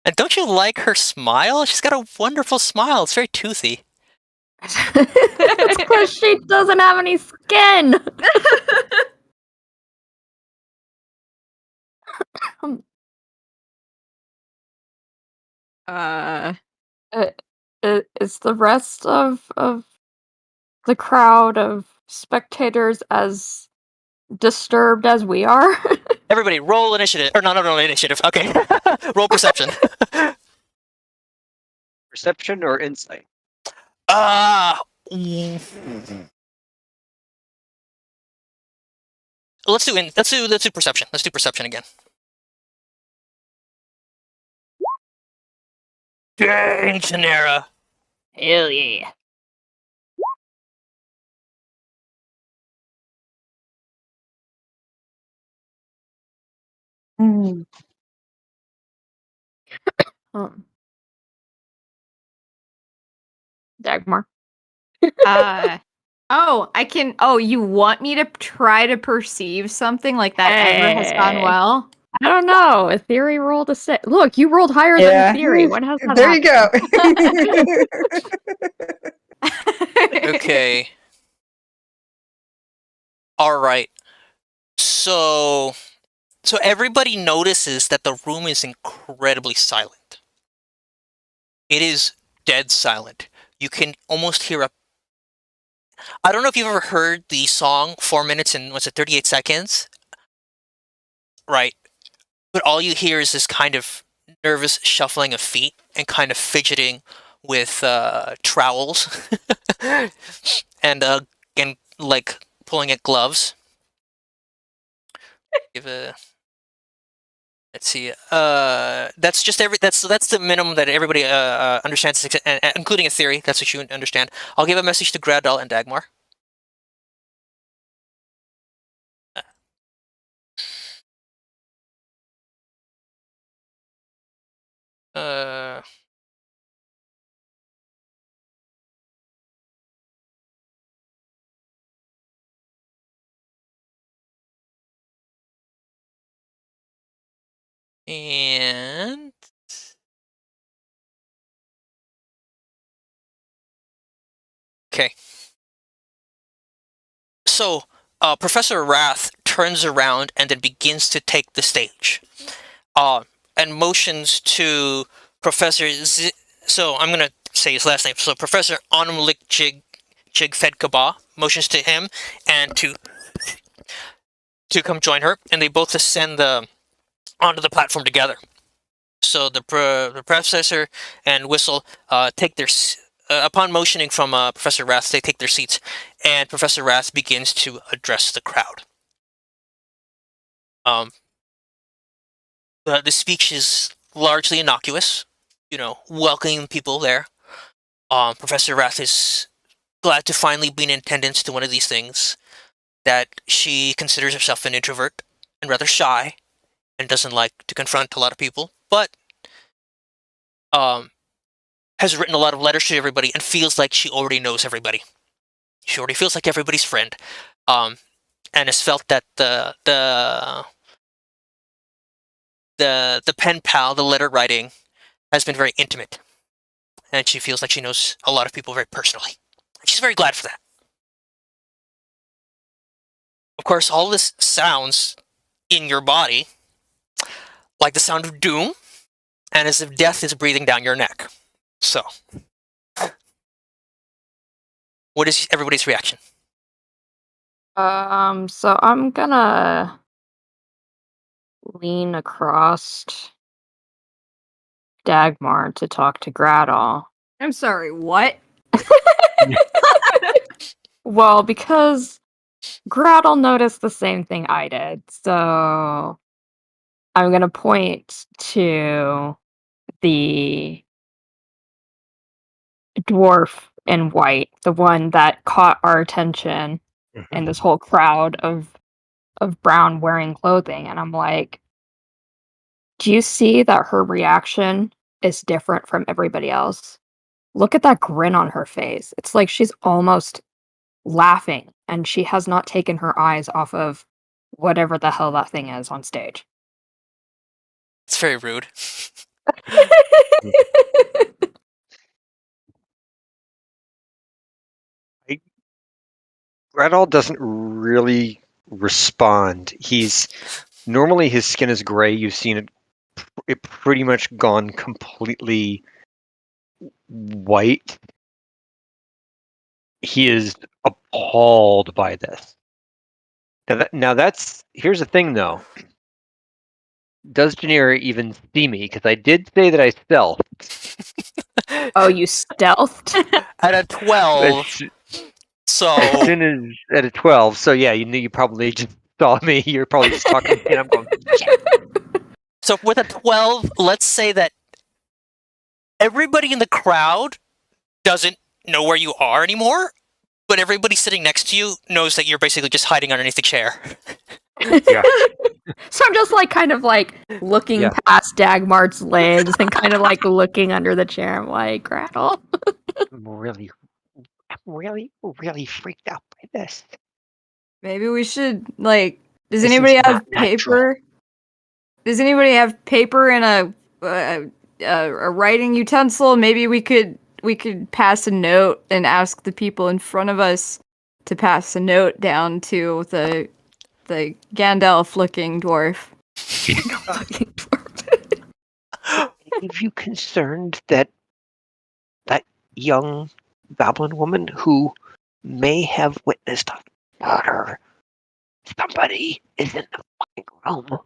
And don't you like her smile? She's got a wonderful smile. It's very toothy. It's because she doesn't have any skin. Is the rest of the crowd of spectators as disturbed as we are? Everybody, roll initiative. Or no, initiative. Okay. Roll perception. Perception or insight? Let's do perception. Let's do perception again. Dang, Tanera. Hell yeah. Dagmar. I can. Oh, you want me to try to perceive something like that ever has gone well? I don't know. A theory rolled a 6. Look, you rolled higher than theory. What has that There happened? you go. Okay. All right. So everybody notices that the room is incredibly silent. It is dead silent. You can almost hear I don't know if you've ever heard the song 4 minutes and 38 seconds? Right. But all you hear is this kind of nervous shuffling of feet and kind of fidgeting with trowels and like pulling at gloves. Let's see. That's just that's the minimum that everybody understands, including a theory. That's what you understand. I'll give a message to Gradal and Dagmar. And okay. So Professor Wrath turns around and then begins to take the stage, and motions to Professor so I'm gonna say his last name. So Professor Onumlik Jigfed Kaba motions to him and to come join her, and they both ascend onto the platform together. So the professor and Whistle take their upon motioning from Professor Wrath, they take their seats, and Professor Wrath begins to address the crowd. The speech is largely innocuous, welcoming people there. Professor Wrath is glad to finally be in attendance to one of these things, that she considers herself an introvert and rather shy and doesn't like to confront a lot of people, but has written a lot of letters to everybody and feels like she already knows everybody. She already feels like everybody's friend, and has felt that the pen pal, the letter writing, has been very intimate, and she feels like she knows a lot of people very personally. She's very glad for that. Of course, all this sounds in your body like the sound of doom, and as if death is breathing down your neck. So, what is everybody's reaction? So I'm gonna lean across Dagmar to talk to Gradal. I'm sorry, what? Well, because Gradal noticed the same thing I did, so I'm gonna point to the dwarf in white, the one that caught our attention in this whole crowd of brown wearing clothing, and I'm like, do you see that her reaction is different from everybody else? Look at that grin on her face. It's like she's almost laughing, and she has not taken her eyes off of whatever the hell that thing is on stage. It's very rude. Gradal doesn't really respond. Normally his skin is gray. You've seen it pretty much gone completely white. He is appalled by this. Here's the thing though. Does Janira even see me? Because I did say that I stealthed. Oh, you stealthed? At a 12. So as soon as at a 12, so yeah, you probably just saw me. You're probably just talking to me, and I'm going. Shit. So with a 12, let's say that everybody in the crowd doesn't know where you are anymore, but everybody sitting next to you knows that you're basically just hiding underneath the chair. Yeah. So I'm just kind of looking past Dagmart's legs and kind of looking under the chair. I'm like, Gretel. I'm really freaked out by this. Maybe we should does anybody have paper? Does anybody have paper and a writing utensil? Maybe we could pass a note and ask the people in front of us to pass a note down to the Gandalf-looking dwarf. Are you concerned that young goblin woman who may have witnessed a murder, somebody is in the fucking room?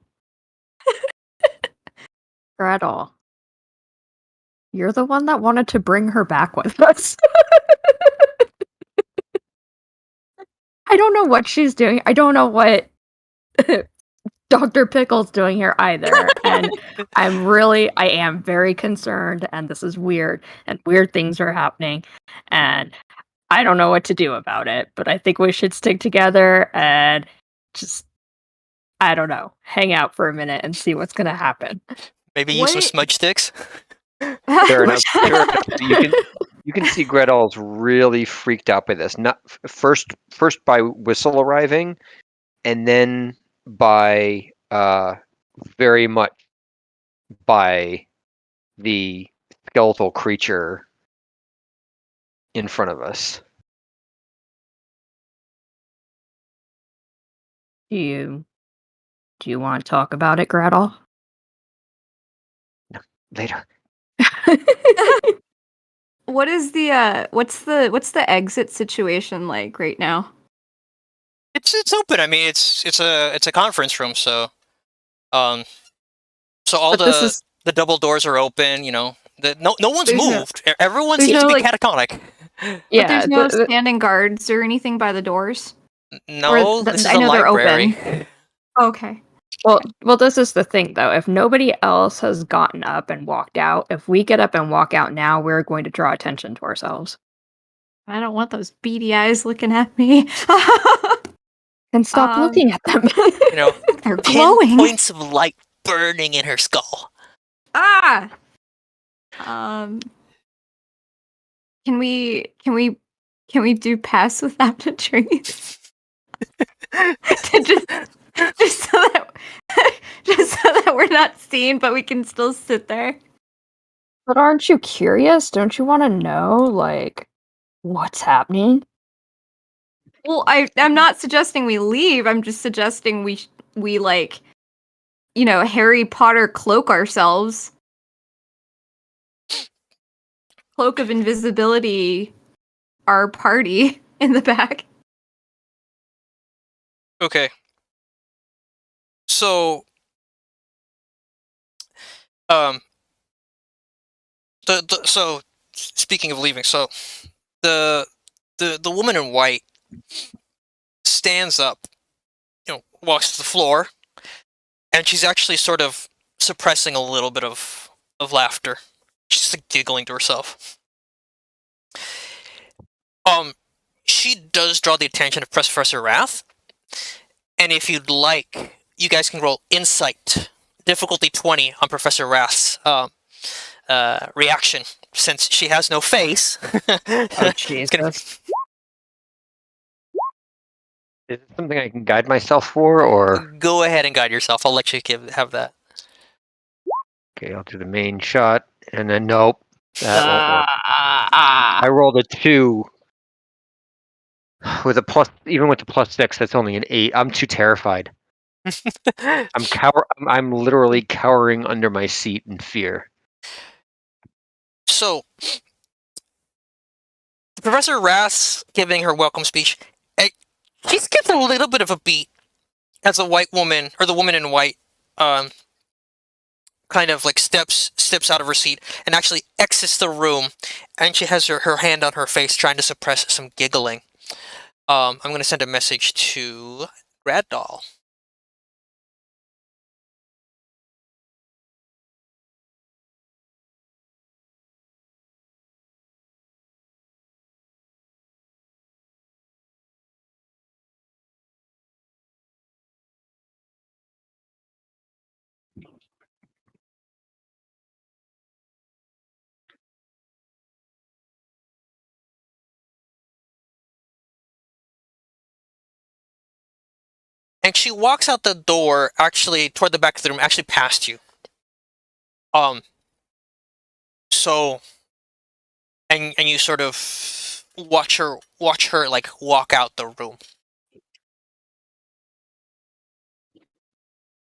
Gretel, you're the one that wanted to bring her back with us. I don't know what she's doing. I don't know what Dr. Pickle's doing here either. And I am very concerned, and this is weird, and weird things are happening, and I don't know what to do about it, but I think we should stick together and just, I don't know, hang out for a minute and see what's gonna happen. Maybe use some smudge sticks? Fair enough. You can see Gretel's really freaked out by this. Not first by Whistle arriving, and then by very much by the skeletal creature in front of us. Do you want to talk about it, Gretel? No, later. What is the what's the exit situation like right now? It's open. I mean, it's a conference room, so all the double doors are open. You know, no one's moved. Everyone seems to be catatonic. Yeah, but there's no standing guards or anything by the doors. No, this is a library. They're open. Okay. Well, this is the thing, though. If nobody else has gotten up and walked out, if we get up and walk out now, we're going to draw attention to ourselves. I don't want those beady eyes looking at me. And stop looking at them. You know, they're glowing. Points of light burning in her skull. Ah. Can we do pass without a trace? just so that we're not seen, but we can still sit there. But aren't you curious? Don't you want to know, what's happening? Well, I'm not suggesting we leave. I'm just suggesting we Harry Potter cloak ourselves. Cloak of invisibility, our party in the back. Okay. So, so speaking of leaving, so the woman in white stands up, walks to the floor, and she's actually sort of suppressing a little bit of laughter. She's giggling to herself. She does draw the attention of Professor Wrath, and if you'd like, you guys can roll Insight, difficulty 20 on Professor Wrath's reaction, since she has no face. Oh, Jesus. Is it something I can guide myself for, or? Go ahead and guide yourself. I'll let you have that. Okay, I'll do the main shot, and then nope. That won't work. I rolled a 2. With a plus, even with the +6, that's only an 8. I'm too terrified. I'm literally cowering under my seat in fear. So, Professor Wrath's giving her welcome speech. She gets a little bit of a beat as the white woman, or the woman in white, kind of like steps out of her seat and actually exits the room, and she has her hand on her face trying to suppress some giggling. I'm going to send a message to Grad Doll. And she walks out the door, actually toward the back of the room, actually past you. So, and you sort of watch her like walk out the room.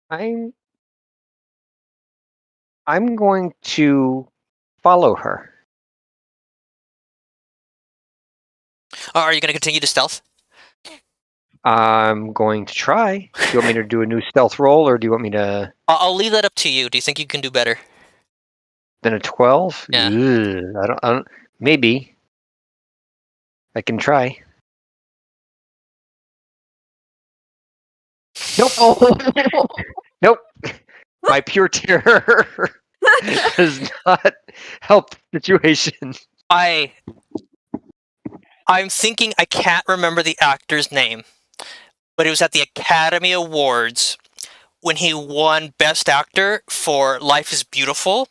I'm going to follow her. Are you going to continue to stealth? I'm going to try. Do you want me to do a new stealth roll, or do you want me to? I'll leave that up to you. Do you think you can do better? Than a 12? Yeah. I don't. Maybe. I can try. Nope. Nope. My pure terror does not help the situation. I'm thinking, I can't remember the actor's name, but it was at the Academy Awards when he won Best Actor for Life is Beautiful.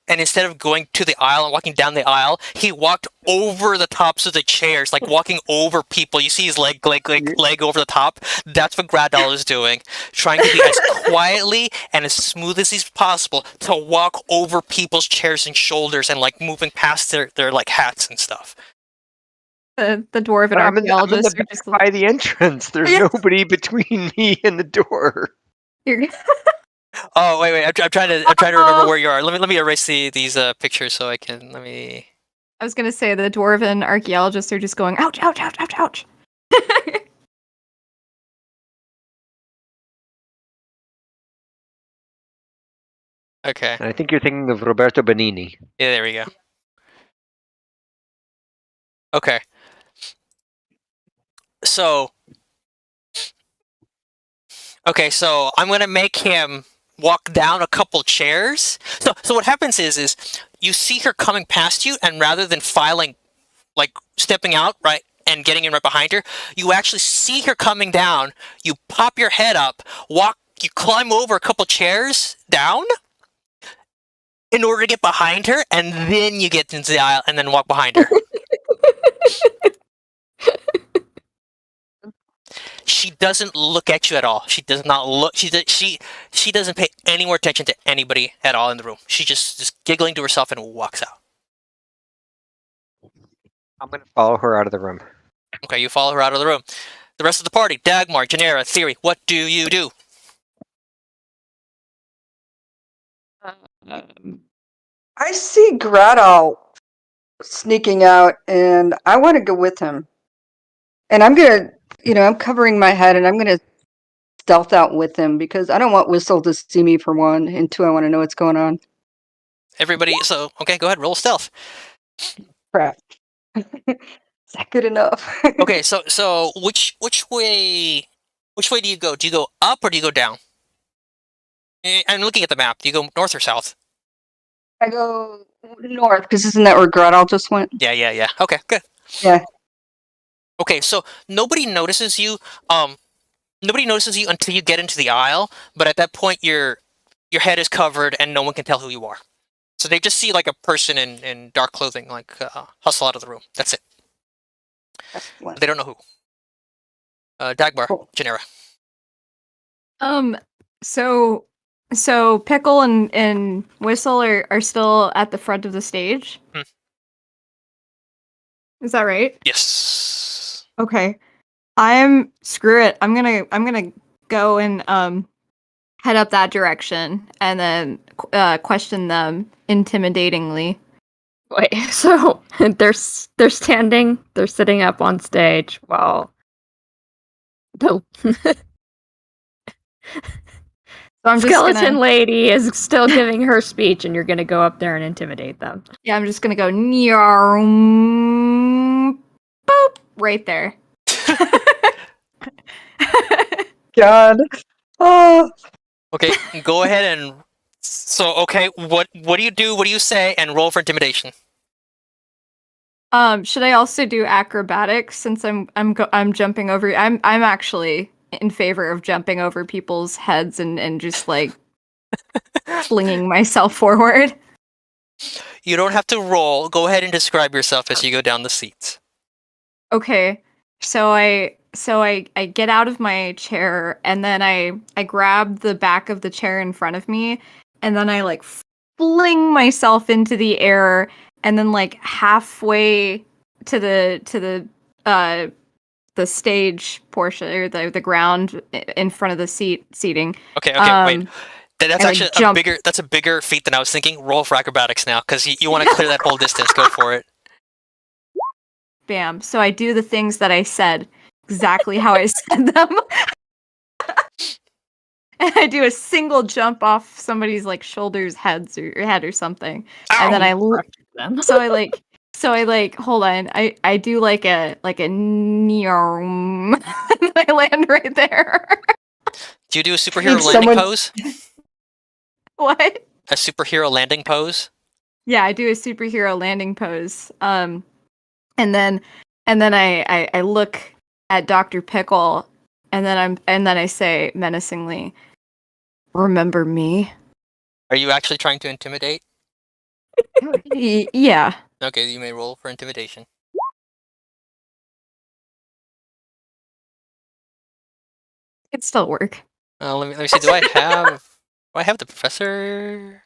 And instead of going to the aisle and walking down the aisle, he walked over the tops of the chairs, like walking over people. You see his leg over the top? That's what Grad Doll is doing. Trying to be as quietly and as smooth as he's possible to walk over people's chairs and shoulders and like moving past their like hats and stuff. The dwarven archaeologist I'm just by the entrance. There's nobody between me and the door. Oh wait! I'm trying to remember where you are. Let me erase these pictures so I can. I was gonna say the dwarven archaeologists are just going ouch, ouch, ouch, ouch, ouch. Okay. And I think you're thinking of Roberto Benigni. Yeah, there we go. Okay. So I'm gonna make him walk down a couple chairs. So what happens is you see her coming past you, and rather than filing, like stepping out, right, and getting in right behind her, you actually see her coming down. You pop your head up, you climb over a couple chairs down in order to get behind her, and then you get into the aisle and then walk behind her. She doesn't look at you at all. She does not look. She doesn't pay any more attention to anybody at all in the room. She just giggling to herself and walks out. I'm going to follow her out of the room. Okay, you follow her out of the room. The rest of the party, Dagmar, Janera, Theory, what do you do? I see Gradal sneaking out, and I want to go with him. And I'm gonna, I'm covering my head, and I'm gonna stealth out with him because I don't want Whistle to see me for one, and two, I want to know what's going on. Everybody, okay, go ahead, roll stealth. Crap. Is that good enough? Okay, so which way do you go? Do you go up or do you go down? I'm looking at the map. Do you go north or south? I go north because isn't that where Gradal just went? Yeah. Okay, good. Yeah. Okay, so nobody notices you. Nobody notices you until you get into the aisle. But at that point, your head is covered and no one can tell who you are. So they just see like a person in dark clothing, like hustle out of the room. That's it. They don't know who. Dagmar, cool. Janera. So Pickle and Whistle are still at the front of the stage. Is that right? Yes. Okay. Screw it. I'm gonna go and head up that direction and then question them intimidatingly. Wait, so they're sitting up on stage while So I'm Skeleton just gonna, lady is still giving her speech, and you're gonna go up there and intimidate them. yeah, I'm just gonna go boop right there. God. Oh, Okay, go ahead and. So okay, what do you do? What do you say? And roll for intimidation. Should I also do acrobatics since I'm jumping over? I'm actually in favor of jumping over people's heads and just like flinging myself forward. You don't have to roll. Go ahead and describe yourself as you go down the seats. Okay, so I get out of my chair and then I grab the back of the chair in front of me and then I like fling myself into the air and then like halfway to the stage portion or the ground in front of the seating. Okay, wait. That's actually a bigger feat than I was thinking. Roll for acrobatics now, because you want to clear that whole distance. Go for it. Bam. So I do the things that I said exactly how I said them. And I do a single jump off somebody's like shoulders, head or something. Ow! And then I hold on. I do like a neom. And I land right there. Do you do a superhero landing pose? What? A superhero landing pose? Yeah, I do a superhero landing pose. And then I look at Dr. Pickle and then I say menacingly, "Remember me?" Are you actually trying to intimidate? Yeah. Okay, you may roll for intimidation. It'd still work. Let me see. Do I have the professor?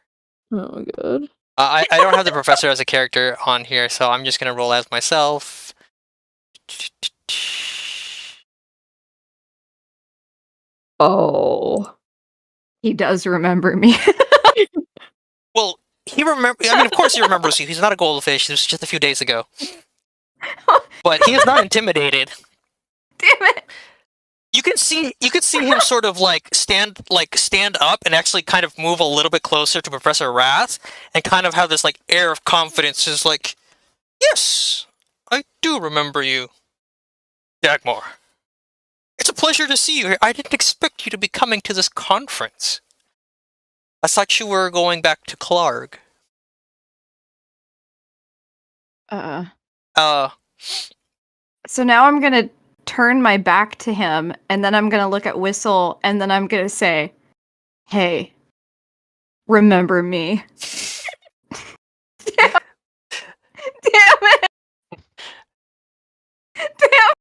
Oh, good. I don't have the professor as a character on here, so I'm just gonna roll as myself. Oh. He does remember me. Well, he remember. I mean, of course he remembers you. He's not a goldfish. This was just a few days ago. But he is not intimidated. Damn it. You can see him sort of stand up and actually kind of move a little bit closer to Professor Wrath and kind of have this like air of confidence. Is like, yes, I do remember you, Dagmar. It's a pleasure to see you here. I didn't expect you to be coming to this conference. I thought you were going back to Clark. So now I'm gonna turn my back to him, and then I'm gonna look at Whistle, and then I'm gonna say, "Hey, remember me?" Damn it! Damn.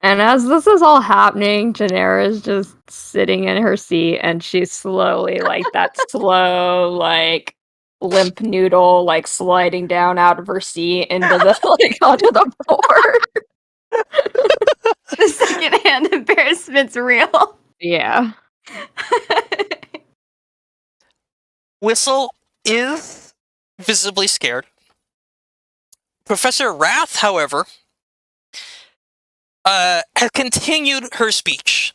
And as this is all happening, Janera's just sitting in her seat, and she's slowly, like, that slow, like, limp noodle, like, sliding down out of her seat into the, like, onto the floor. The secondhand embarrassment's real. Yeah. Whistle is visibly scared. Professor Wrath, however, has continued her speech.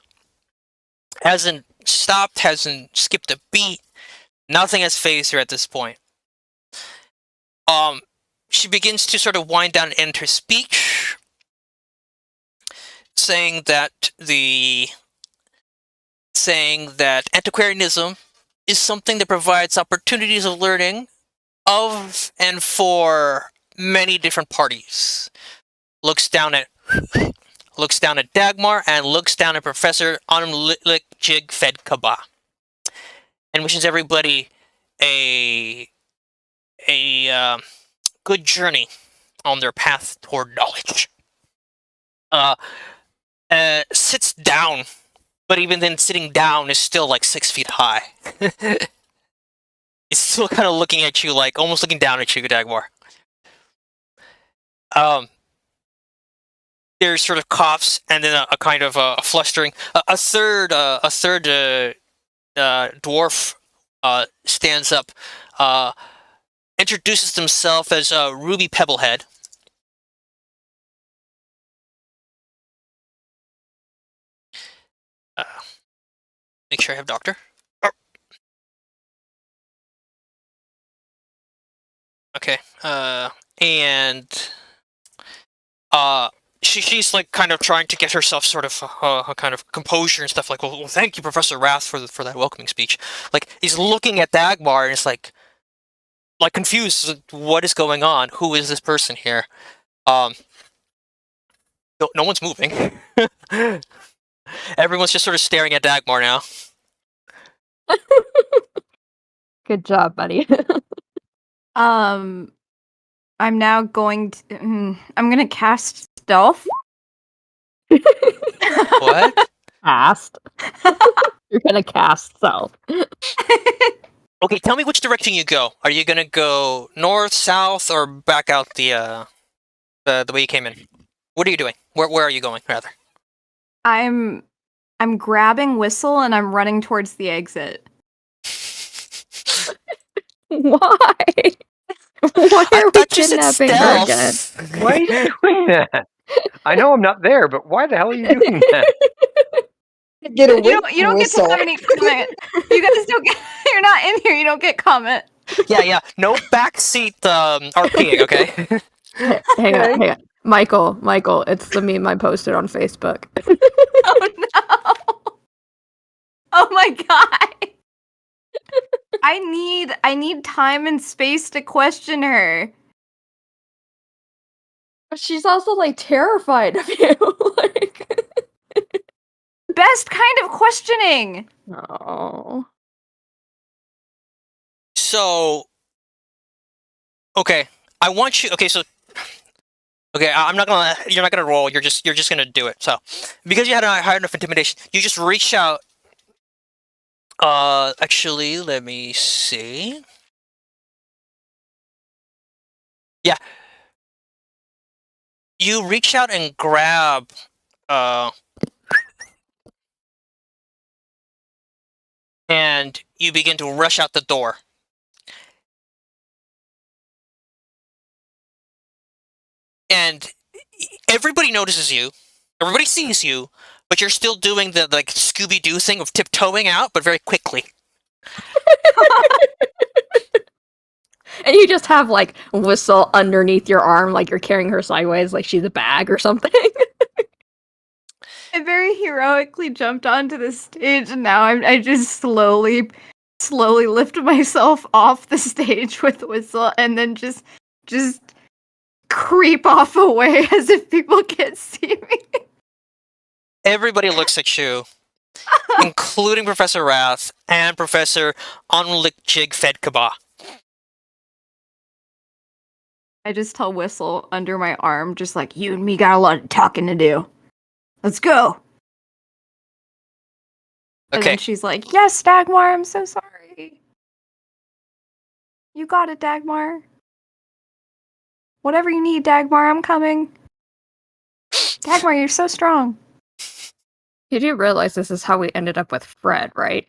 Hasn't stopped, hasn't skipped a beat. Nothing has phased her at this point. She begins to sort of wind down and end her speech, saying that antiquarianism is something that provides opportunities of learning of and for many different parties. Looks down at Dagmar and looks down at Professor Anumlik Jig Fed Kaba, and wishes everybody a good journey on their path toward knowledge. Sits down, but even then, sitting down is still like 6 feet high. It's still kind of looking at you, like almost looking down at you, Dagmar. There's sort of coughs, and then a kind of a flustering. A third dwarf stands up, introduces himself as Ruby Pebblehead. Make sure I have doctor. Oh. Okay. And she's like kind of trying to get herself sort of a kind of composure and stuff. Like, well, thank you, Professor Rath, for that welcoming speech. Like, he's looking at Dagmar and it's like confused. What is going on? Who is this person here? No one's moving. Everyone's just sort of staring at Dagmar now. Good job, buddy. I'm now going to. I'm gonna cast stealth. What? Cast. You're gonna cast stealth. Okay, tell me which direction you go. Are you gonna go north, south, or back out the way you came in? What are you doing? Where are you going, rather? I'm grabbing Whistle and I'm running towards the exit. Why? Why are we kidnapping her again? Why are you doing that? I know I'm not there, but why the hell are you doing that? Get away You don't get to have any comment. You guys don't get. You're not in here. You don't get comment. Yeah. No backseat RPing, okay? Hang on. Michael, it's the meme I posted on Facebook. Oh no! Oh my god! I need time and space to question her. But she's also like terrified of you. Like, Best kind of questioning. oh. So, okay, I want you. Okay, so, okay, I'm not gonna. You're not gonna roll. You're just gonna do it. So, because you had a high enough intimidation, you just reach out. Actually, let me see. Yeah, you reach out and grab. And you begin to rush out the door. And everybody notices you. Everybody sees you, but you're still doing the like Scooby-Doo thing of tiptoeing out, but very quickly. And you just have like Whistle underneath your arm, like you're carrying her sideways, like she's a bag or something. I very heroically jumped onto the stage, and now I just slowly lift myself off the stage with Whistle, and then just creep off away as if people can't see me. Everybody looks at you, including Professor Rath and Professor Unlickjig Fedkaba. I just tell Whistle under my arm, just like, you and me got a lot of talking to do. Let's go. And Okay. then she's like, yes, Dagmar, I'm so sorry. You got it, Dagmar. Whatever you need, Dagmar, I'm coming. Dagmar, you're so strong. You do realize this is how we ended up with Fred, right?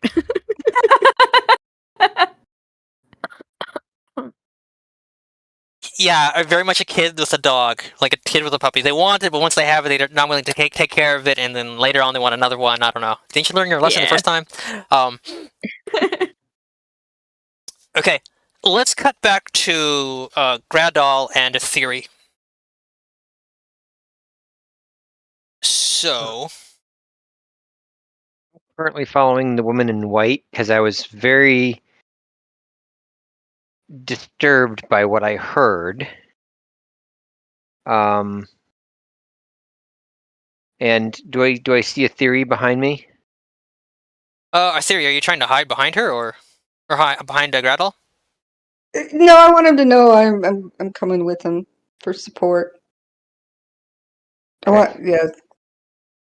Yeah, very much a kid with a dog, like a kid with a puppy. They want it, but once they have it, they're not willing to take care of it, and then later on they want another one. I don't know. Didn't you learn your lesson the first time? Okay, let's cut back to Gradal and a theory. So, Currently following the woman in white because I was very disturbed by what I heard. And do I see a theory behind me? a theory. Are you trying to hide behind her, or behind Gradal? No, I want him to know I'm coming with him for support. Okay.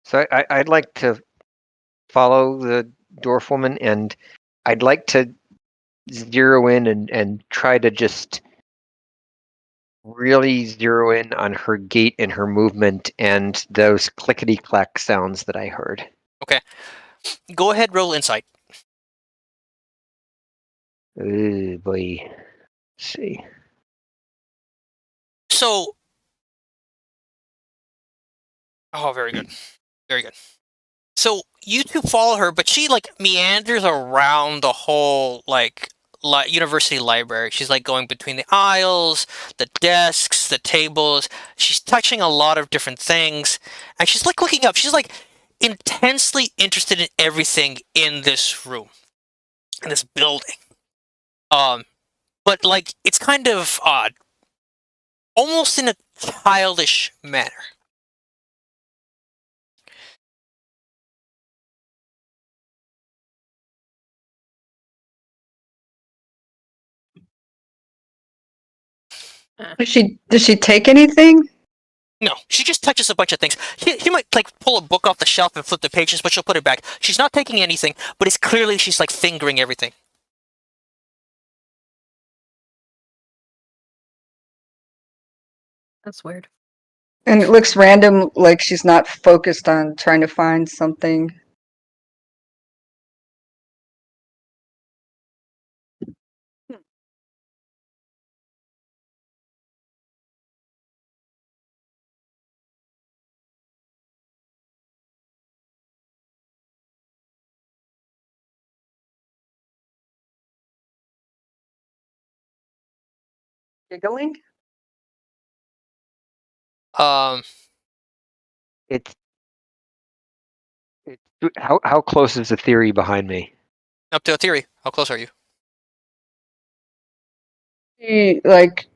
So I'd like to follow the dwarf woman, and I'd like to zero in and try to just really zero in on her gait and her movement and those clickety clack sounds that I heard. Okay. Go ahead, roll insight. Oh boy. Let's see. So, oh, very good. Very good. So you two follow her, but she like meanders around the whole like university library. She's like going between the aisles, the desks, the tables. She's touching a lot of different things, and she's like looking up. She's like intensely interested in everything in this room, in this building. But like it's kind of odd, almost in a childish manner. Does she take anything? No, she just touches a bunch of things. She might like pull a book off the shelf and flip the pages, but she'll put it back. She's not taking anything, but it's clearly she's like fingering everything. That's weird. And it looks random, like she's not focused on trying to find something. Giggling? Um, It's how close is the theory behind me? up to a theory. How close are you? Like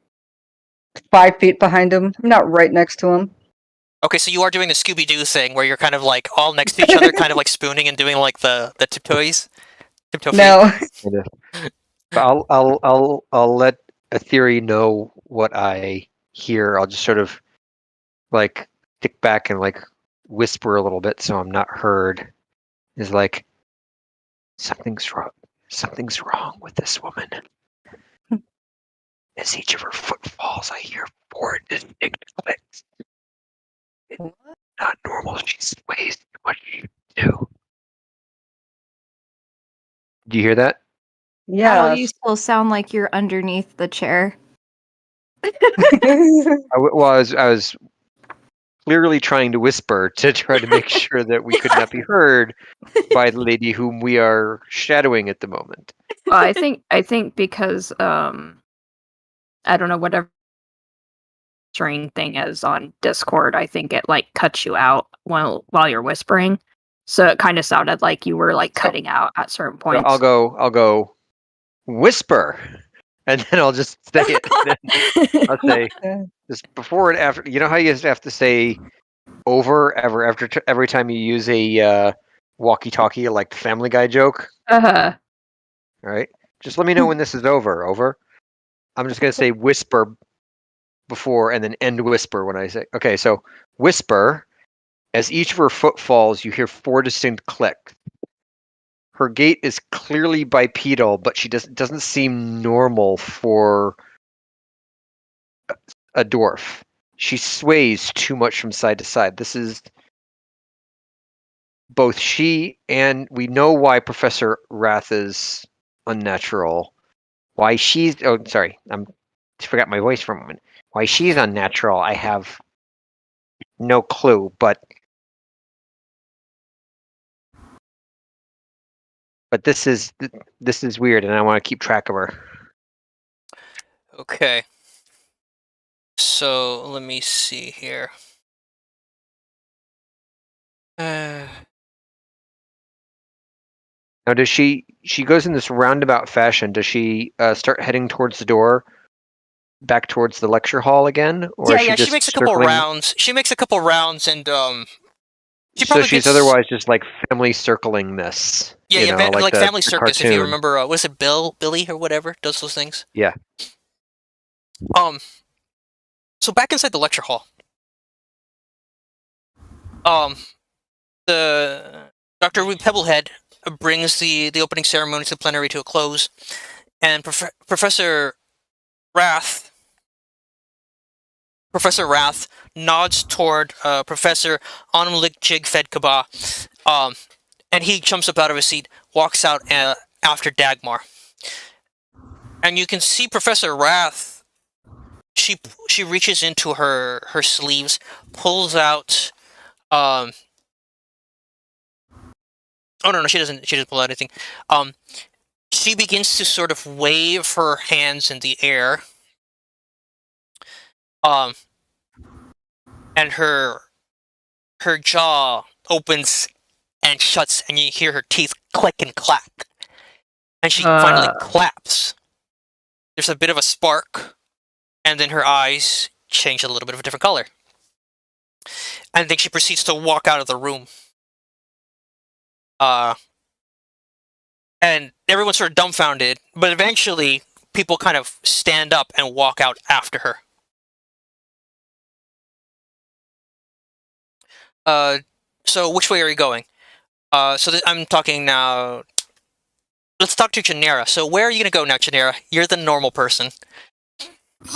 5 feet behind him. I'm not right next to him. Okay, so you are doing the Scooby-Doo thing where you're kind of like all next to each other, kind of like spooning and doing like the tiptoes, tiptoe feet. No. I'll let a theory know what I hear. I'll just sort of like stick back and like whisper a little bit so I'm not heard. Is like something's wrong. Something's wrong with this woman. As each of her footfalls, I hear 4 distinct clicks. It's not normal. She sways too much too. Do you hear that? Yeah. You Yeah. still sound like you're underneath the chair. I was clearly trying to whisper to try to make sure that we could not be heard by the lady whom we are shadowing at the moment. Well, I think because I don't know, whatever string thing is on Discord, I think it like cuts you out while you're whispering. So it kind of sounded like you were like cutting out at certain So points. I'll go whisper, and then I'll just say it. I'll say just before and after. You know how you just have to say over every time you use a walkie-talkie, like the Family Guy joke. Uh-huh. All right, just let me know when this is over. Over. I'm just gonna say whisper before and then end whisper when I say. Okay, so whisper. As each of her footfalls, you hear 4 distinct clicks. Her gait is clearly bipedal, but she doesn't seem normal for a dwarf. She sways too much from side to side. This is both she and we know why Professor Wrath is unnatural. Why she's sorry, I forgot my voice for a moment. Why she's unnatural, I have no clue, but this is weird, and I want to keep track of her. Okay. So let me see here. Now, does she goes in this roundabout fashion? Does she start heading towards the door, back towards the lecture hall again, or is she just she makes a couple circling? rounds. She makes a couple rounds, and she So probably she's gets, otherwise just like family circling this. yeah, you yeah, know, like the Family Circus. If you cartoon. remember, was it Billy or whatever does those things? Yeah. So back inside the lecture hall, the Dr. Pebblehead brings the opening ceremony to the plenary to a close, and Professor Wrath nods toward Professor Onumlik Jig Fed Kaba, and he jumps up out of his seat, walks out after Dagmar, and you can see Professor Wrath. She reaches into her sleeves, pulls out Oh no, she doesn't pull out anything. She begins to sort of wave her hands in the air. And her jaw opens and shuts, and you hear her teeth click and clack. And she finally claps. There's a bit of a spark, and then her eyes change a little bit of a different color. And then she proceeds to walk out of the room. And everyone's sort of dumbfounded, but eventually people kind of stand up and walk out after her. So which way are you going? I'm talking now. Let's talk to Janera. So where are you gonna go now, Janera? You're the normal person.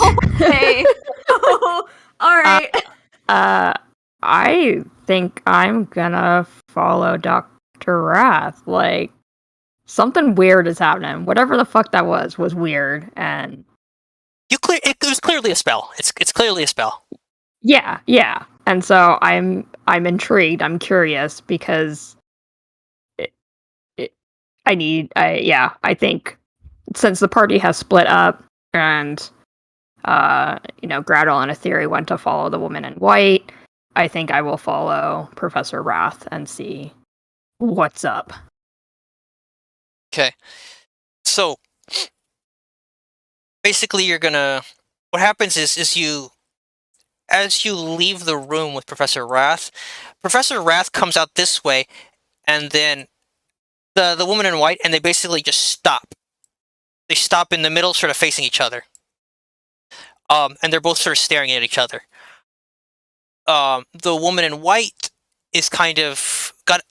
Okay. All right. I think I'm gonna follow Dr. Wrath. Like, something weird is happening. Whatever the fuck that was weird, and it was clearly a spell. It's clearly a spell. Yeah. And so I'm intrigued. I'm curious because I think since the party has split up and Gradle and Aetheri went to follow the woman in white, I think I will follow Professor Wrath and see what's up. Okay. So basically what happens is as you leave the room with Professor Wrath comes out this way, and then the woman in white, and they basically just stop. They stop in the middle, sort of facing each other. And they're both sort of staring at each other. The woman in white is kind of got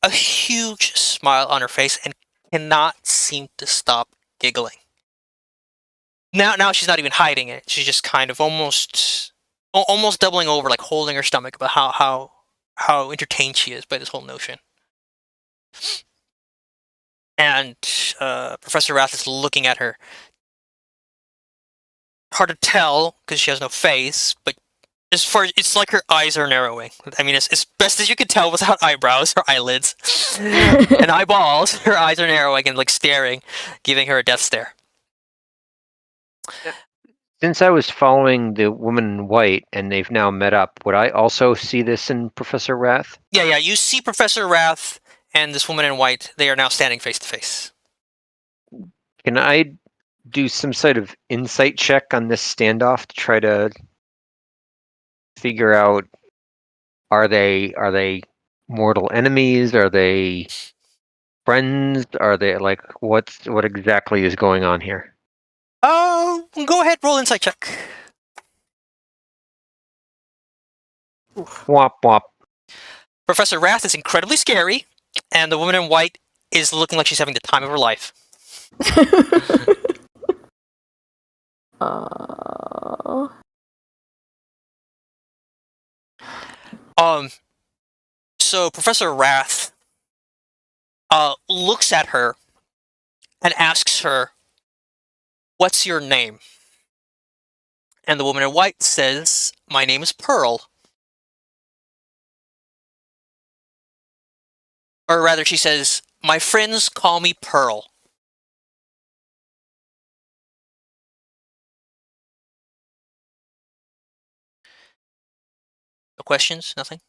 a huge smile on her face and cannot seem to stop giggling. Now she's not even hiding it. She's just kind of almost doubling over, like holding her stomach about how entertained she is by this whole notion. And Professor Wrath is looking at her. Hard to tell because she has no face, but it's like her eyes are narrowing. I mean, as best as you can tell without eyebrows or eyelids and eyeballs, her eyes are narrowing and like staring, giving her a death stare. Since I was following the woman in white and they've now met up, would I also see this in Professor Wrath? Yeah. You see Professor Wrath and this woman in white. They are now standing face to face. Can I do some sort of insight check on this standoff to try to figure out, are they mortal enemies? Are they friends? Are they like what exactly is going on here? Oh, go ahead, roll insight check. Womp womp. Professor Wrath is incredibly scary, and the woman in white is looking like she's having the time of her life. So Professor Wrath looks at her and asks her, "What's your name?" And the woman in white says, "My name is Pearl." Or rather, she says, "My friends call me Pearl." No questions? Nothing?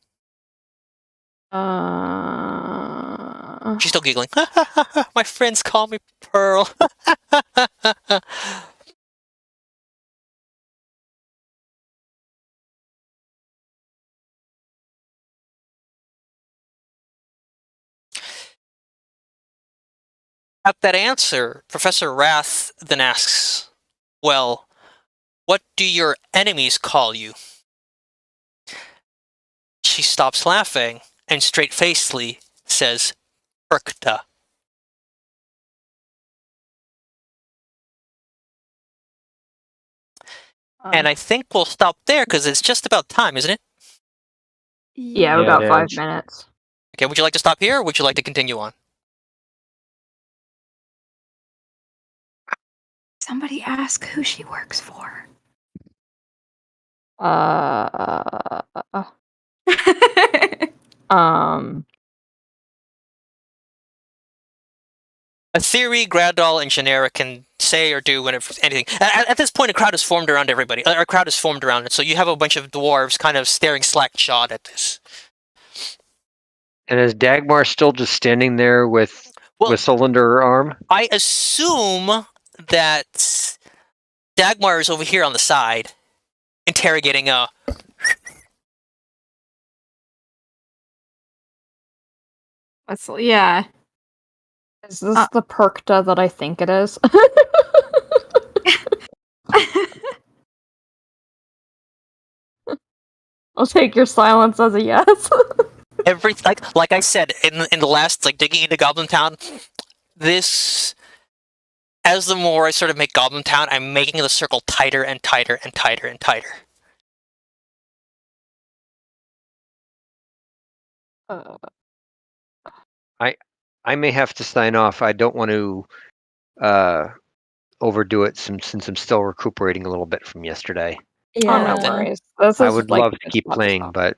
She's still giggling. My friends call me Pearl. At that answer, Professor Wrath then asks, "Well, what do your enemies call you?" She stops laughing and straight-facedly says, "Perkta." And I think we'll stop there because it's just about time, isn't it? Yeah, about 5 minutes. Okay, would you like to stop here or would you like to continue on? Somebody ask who she works for. A theory, Gradoll, and Genera can say or do whenever anything. At this point, a crowd is formed around everybody. A crowd is formed around it, so you have a bunch of dwarves kind of staring slack-jawed at this. And is Dagmar still just standing there with whistle under her arm? I assume that Dagmar is over here on the side, interrogating Yeah. Is this the Perkta that I think it is? I'll take your silence as a yes. like I said in the last digging into Goblin Town, this as the more I sort of make Goblin Town, I'm making the circle tighter and tighter and tighter and tighter. I may have to sign off. I don't want to overdo it since I'm still recuperating a little bit from yesterday. Yeah, no worries. I would love to keep playing, but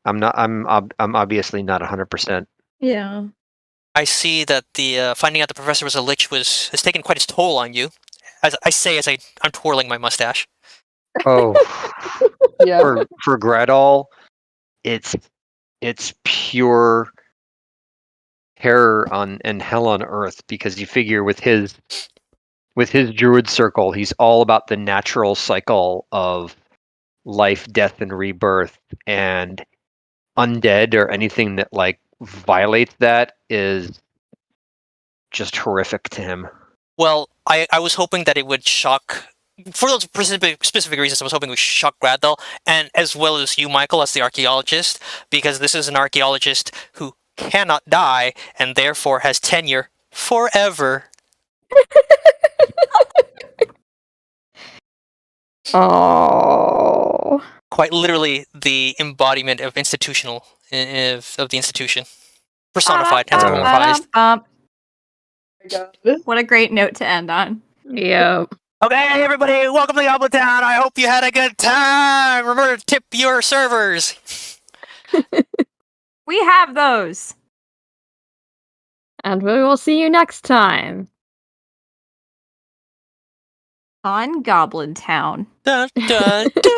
I'm not. I'm obviously not 100%. Yeah. I see that the finding out the professor was a lich has taken quite its toll on you. As I'm twirling my mustache. Oh, Yeah. for Gradoll, it's pure terror and hell on earth, because you figure with his druid circle, he's all about the natural cycle of life, death, and rebirth, and undead or anything that violates that is just horrific to him. Well, I was hoping that it would shock. For those specific reasons, I was hoping it would shock Gradoll, and as well as you, Michael, as the archaeologist, because this is an archaeologist who cannot die, and therefore has tenure forever. Oh. Quite literally the embodiment of the institution. Personified, anthropomorphized. What a great note to end on. Yeah. Okay, everybody, welcome to Goblin Town. I hope you had a good time. Remember to tip your servers. We have those. And we will see you next time. On Goblin Town. Dun, dun, dun.